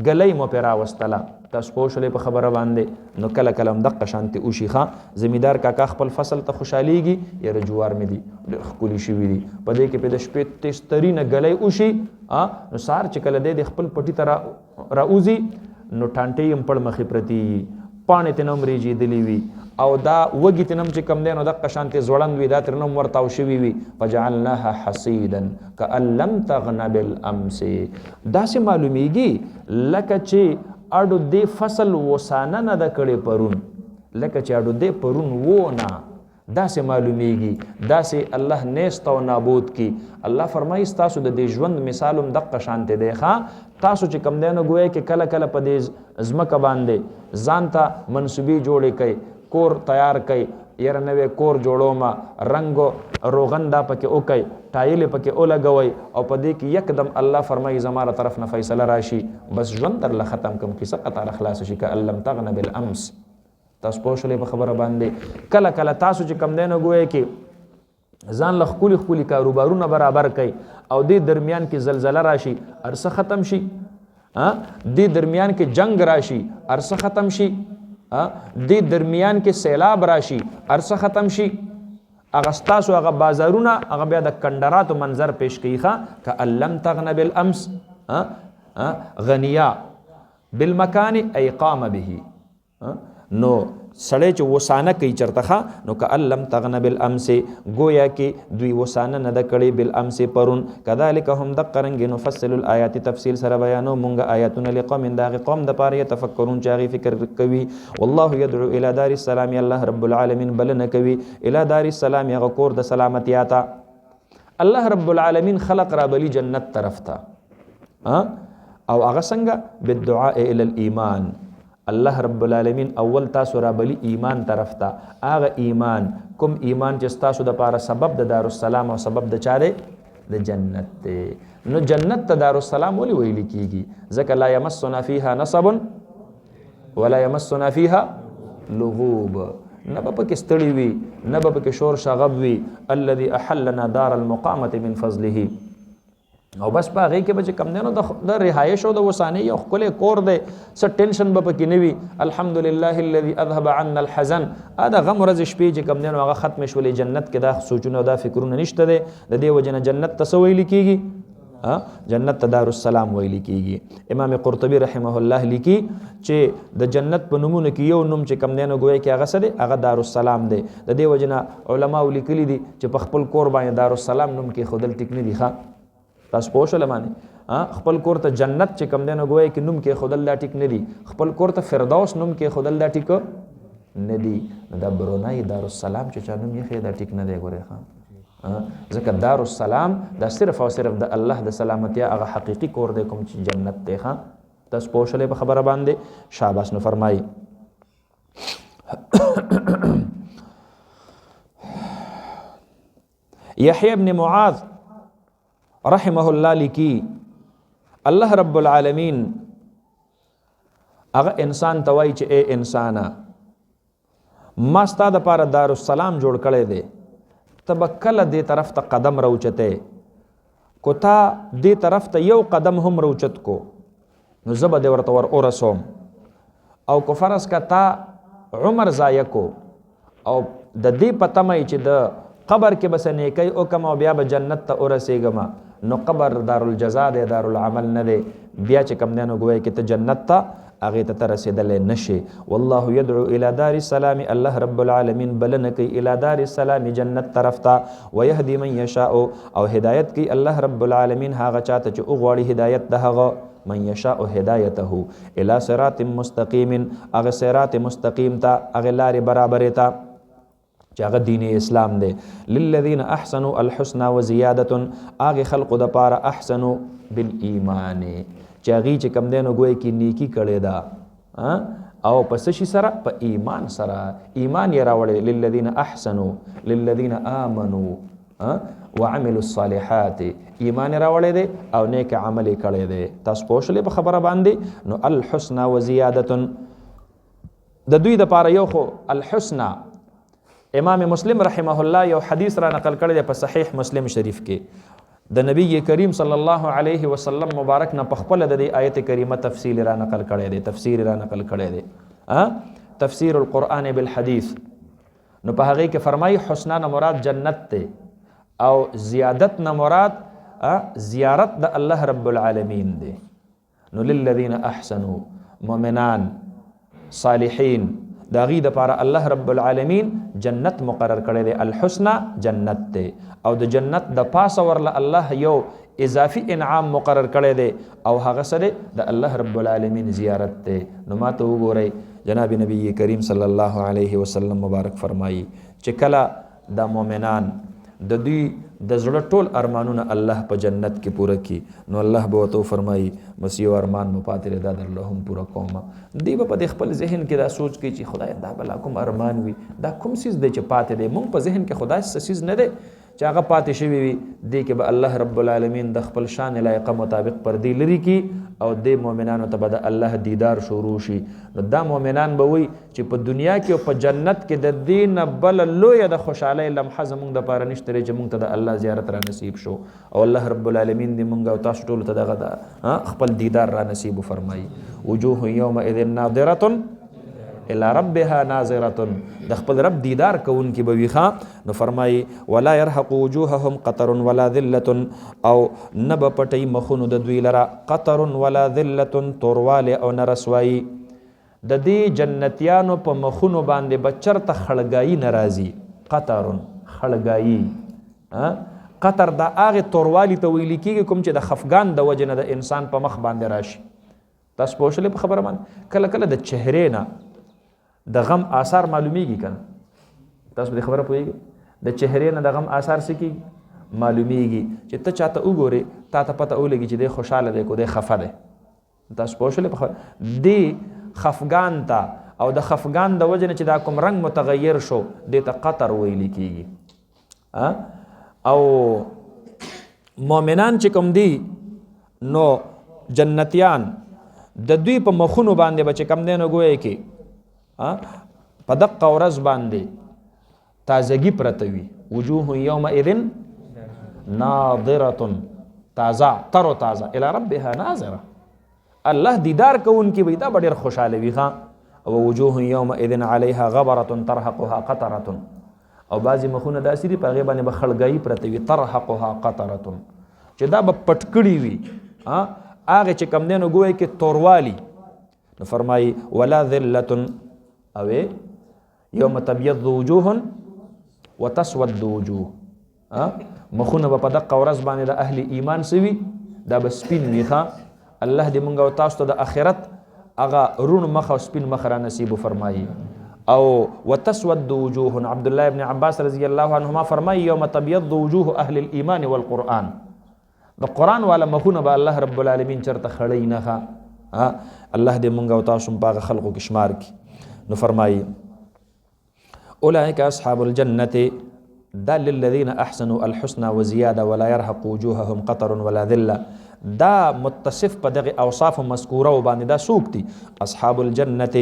ګلۍ مو پرې راوستله تاسو پوه شولې په خبره باندې نو کله کله هم دقه شانتې وشي ښه زمیندار کاکا خپل فصل ته خوشحالېږي یاره جوار مې دي ډېر ښکلي شوي دي په دې کې پې د شپې تیزترینه ګلۍ وشي نو سهار چې کله دی د خپل پټي ته راوځي نو ټانټې هم پړ مخې پرتې وي پاڼې ترې نه هم رېجېدلې وي او دا وږي ترې نه هم چې کوم دی نو دقه شانتې ځوړند وي دا ترې نه هم ورتاو شوي وي فجعلناها حصیدا کأن لم تغن بالامس داسې معلومیږي لکه چې اډو دې فصل وسانه نه ده کړې پرون لکه چې اډو دې پرون و نه داسې معلومیږي داسې الله نیست او نابود کی الله فرمایي ستاسو د دې ژوند مثال هم دقه شانتې دی ښه تاسو چې کوم دی نو ګویا کې کله کله په دې ځمکه باندې ځان ته منصوبې جوړې کوي کور تیار کوي یاره نوی کور جوړومه رنګ روغن دا پکې وکئ ټایلې پکې ولګوئ او په دې کې یکدم الله فرمایي زما له طرف نه فیصله راشي بس ژوند درله ختم کم کیسه قطاره خلاص شي که ان لم تغن بالامس تاسو پوه شولې په خبره باندې کله کله تاسو چې کم دی نو ګویا کې ځان له ښکلي ښکلي کاروبارونه برابر کوي او دې درمیان کې زلزله راشي ارسه ختم شي دې درمیان کې جنگ راشي ارسه ختم شي دې درمیان کې سیلاب راشي ارسه ختم شي هغه ستاسو هغه بازارونه هغه بیا د کندراتو منظر پیش کوي ښه که ان لم تغن بالامس غنیا بالمکان ای قام به نو سړی چې وسانه کوي چرته ښه نو که ان لم تغن بالامس گویا کې دوی وسانه نه ده کړې بالامس پرون کذلک هم دقه رنګې نفصل الآیات تفصیل سره بیانو مونږ آیاتونه لقوم د هغې قوم دپاره یتفکرون چې هغې فکر کوي والله یدعو الی دار السلام الله رب العالمین بلنه کوي الی دار السلام هغه کور د سلامتیا ته الله رب العالمین خلق را بلی جنت طرف ته او هغه څنګه بالدعاء الی الایمان الله رب العالمین اول تاسو را بلی ایمان طرف ته هغه ایمان کوم ایمان چې ستاسو دپاره سبب د دارالسلام او سبب د چا دی د جنت دی نو جنت ته دارالسلام ولې ویل کېږي ځکه لا یمسنا فیها نصب ولا یمسنا فیها لغوب نه به پکې ستړي وي نه به پکې شور شغب وي الذي احلنا دار المقامة من فضله او بس په هغې کې به چې کوم دی نو د رهایش او د وسانې یو ښکلی کور دی څه ټینشن به پکې نه وي الحمدلله الذي اذهب عنا الحزن دا غم ورځې شپې چې کوم دی نو هغه ختمې شولې جنت کې دا سوچونه او دا فکرونه نشته دی د دې وجې نه جنت ته څه ویلې کېږي جنت ته دارالسلام ویل کیږي. امام قرطبي رحمه الله لیکي چې د جنت په نومونو کې یو نوم چې کم دی نو ګویا کې هغه څه دی، هغه دارالسلام دی. د دې وجه نه علماو لیکلي دي چې په خپل کور باندې دارالسلام نوم کې خودل ټیک نه دي. تاسو پوه شئ باندې خپل کور ته جنت چې کم دی نو ګویا کې نوم کې خودل دا ټیک نه دي، خپل کور ته فردوس نوم کې خودل دا ټیک نه دي. دا برونای دارالسلام چې چا نوم یې خې دا ټیک نه دی. ګوره ځکه دارالسلام دا صرف او صرف د الله د سلامتیا هغه حقیقي کور دی کوم چې جنت دی. تاسو پوه شئ په خبره باندې. شاباس. نو فرمایي یحیی ابن معاذ رحمه الله لیکي الله رب العالمین هغه انسان ته وایي چې اے انسانا ما ستا د پاره دارالسلام جوړ کړی دی، ته به کله دې طرف ته قدم راوچتې، کو تا دې طرف ته یو قدم هم راوچت کو نو زه به دې ورته ور ورسوم، او کو فرض کا تا عمر ضایع کو او د دې په تمه چې د قبر کې بس نیکی او کما بیا به جنت ته ورسېږم، نو قبر دارالجزا دی، دارالعمل نه دی. بیا چې کم دی نو ګویا کې ته جنت ته هغې ته رسېدلی نشي. والله یدعو الی دار السلام، الله رب العالمین بلنه کوي الی دار السلام جنت طرف ته، ویهدي من یشاء او هدایت کوي الله رب العالمین هغه چاته چې وغواړي هدایت د هغه، من یشاء هدایته الی صراط مستقیم، هغه صراط مستقیم ته، هغه لارې برابرې ته چې هغه دین اسلام دی. للذین احسنوا الحسنى وزیادة، هغه خلقو د پاره احسنوا بالایمان چې هغې چې کم دی نو ګویا کې نیکي کړې ده او په څه شي سره؟ په ایمان سره. ایمان یې راوړی. للذین احسنوا، للذین آمنوا وعملوا الصالحات، ایمان یې راوړی دی او نیک عمل یې کړی دی. تاسو پوه شولې په خبره باندې. نو الحسنى وزیادة د دوی د پاره یو خو الحسنى. امام مسلم رحمه الله یو حدیث را نقل کړی دی په صحیح مسلم شریف کې د نبی کریم صلی الله علیه وسلم مبارک نه په خپل د دې آیت کریمه تفصیل را نقل کړی دی، تفسیر را نقل کړی دی، تفسیر القرآن بالحدیث. نو په هغې کې فرمایي حسنا نه مراد جنت دی او زیادت نه مراد زیارت د الله رب العالمین دی. نو للذین احسنوا، مؤمنان صالحین، دا غي د پاره الله رب العالمین جنت مقرر کړی دی. الحسنى جنت دی او د جنت د پاسه ورله الله یو اضافي انعام مقرر کړی دی او هغه سره د الله رب العالمین زیارت دی. نو ما ته وګورئ جناب نبی کریم صلی الله علیه وسلم مبارک فرمایي چې کله د مؤمنان د دوی د زړه ټول ارمانونه الله په جنت کې پوره کی، نو الله به ورته فرمایي بس یو ارمان مو پاتې دی، دا درله هم پوره کوم. دی به په خپل ذهن کې دا سوچ کوي چې خدای دا بلا کوم ارمان وي، دا کوم څیز دی چې پاتې دی. مونږ په ذهن کې خدای څه څیز نه دی چې هغه پاتې شوی وي. دی کې به الله رب العالمین د خپل شان لایقه مطابق پردې لري کی او د مؤمنانو ته به د الله دیدار شروع شي. نو دا مؤمنان به وي چې په دنیا کې او په جنت کې د دین بل لوی د خوشحالۍ لمحه زمونږ د پاره نشته چې مونږ ته د الله زیارت را نصیب شو او الله رب العالمین دې مونږ او تاسو ټول ته دغه خپل دیدار را نصیب فرمایي. وجوه یومئذ ناظرة الى ربها ناظرة، د خپل رب دیدار کوونکی به وي. نو فرمایي ولا يرهق وجوههم قطر ولا ذلة، او نه به پټوي مخونو د دوی لره قطر ولا ذلة، توروالی او نرسوایي. د دې جنتیانو په مخونو باندې به چرته خړګایي نه راځي. قطر خړګایي، قطر د هغې توروالی ته ویل کېږي کوم چې د خفګان د وجې نه د انسان په مخ باندې راشي. تاسو پوه شولې په خبره باندې؟ کله کله د چهرې نه د غم آثار معلومیږي کنه. تاسو په خبره پوهیږئ؟ د چهرې نه د غم آثار څه کېږي؟ معلومیږي. چې ته چاته وګورې تا ته پته ولګي چې دی خوشحاله دی کو دی خفه دی. تاسو پوه شولې په خبره؟ دی خفګان ته او د خفګان د وجې نه چې دا کوم رنګ متغیر شو دی ته قطر ویل کېږي. او مؤمنان چې کوم دی نو جنتیان د دوی په مخونو باندې به چې کوم دی نو ګویا کې په دقه ورځ باندې تازگی پرته وي. وجوه یومئذ ناظرة، تازه تر و تازه، الی ربها ناظره، الله دیدار کوونکی وي، دا به ډېر خوشحاله وي. او وجوه یومئذ علیها غبرة ترهقها قطرة، او بعضې مخونه داسې دي په هغې باندې به خړګایي پرته وي. ترهقها قطرة، چې دا به پټ کړي وي هغه چې کم دی نو ګویا کې توروالی. نو فرمایي ولا ذلة اوې یوم تبیض وجوه وتسود وجوه مخونه به په دقه ورځ باندې د اهل ایمان سوي دا به سپین وي. الله دې مونږ او تاسو ته د آخرت هغه رون مخ او سپین مخ را نصیب فرمایي. او وتسود وجوه عبد الله ابن عباس رضی الله عنهما فرمایي یوم تبیض وجوه اهل الايمان والقرآن د قرآن والا مخونه به الله رب العالمین چرته خړی نه الله دې مونږ او تاسو په هغه خلقو کې شمار کړي. نو فرمایي اولئک اصحاب الجنة دا للذین احسنوا الحسنى وزیاده ولا يرهق وجوههم قطر ولا ذله. دا متصف په دغه اوصاف مذکوره باندې دا سوق دي اصحاب الجنة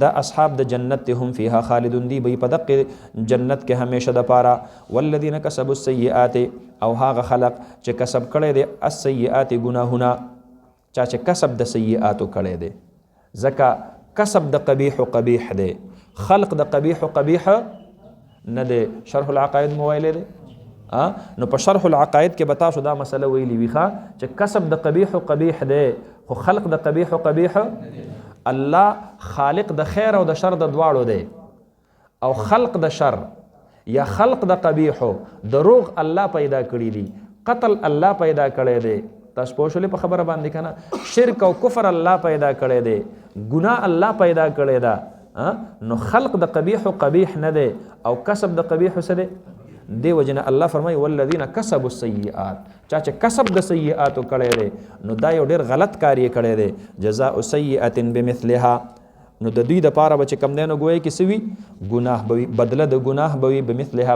دا اصحاب د جنت هم فيها خالدون دی به په دغه جنت کې همیشه د پاره. والذین کسبوا السیئات او هغه خلق چې کسب کړي دي السیئات گناهونه چا چې کسب د سیئاتو کړي دي ځکه کسب د قبیح قبیح دی خلق د قبیح قبیح نه دی. شرح العقائد مویلې دی نو په شرح العقائد کې بتا شو دا مسله ویلی وی چې کسب د قبیح قبیح دی خو خلق د قبیح قبیح الله خالق د خیر او د شر د دواړو دی او خلق د شر یا خلق د قبیح دروغ الله پیدا کړی دي قتل الله پیدا کړی دی. تاسو پوه شولې په خبره باندې کنه شرک او کفر الله پیدا کړی دی ګناه الله پیدا کړی دا نو خلق د قبیح قبیح نه دی او کسب د قبیح څه دی. دی وجنه الله فرمایي والذین کسبوا السیئات چا چې کسب د سیئاتو کړی دی نو دا یو ډېر غلط کار یې کړی دی. جزاء سیئة بمثلها نو د دوی د پاره به چې کم دی نو ګویا کې څه وي ګناه به وي بدله د ګناه به وي بمثلها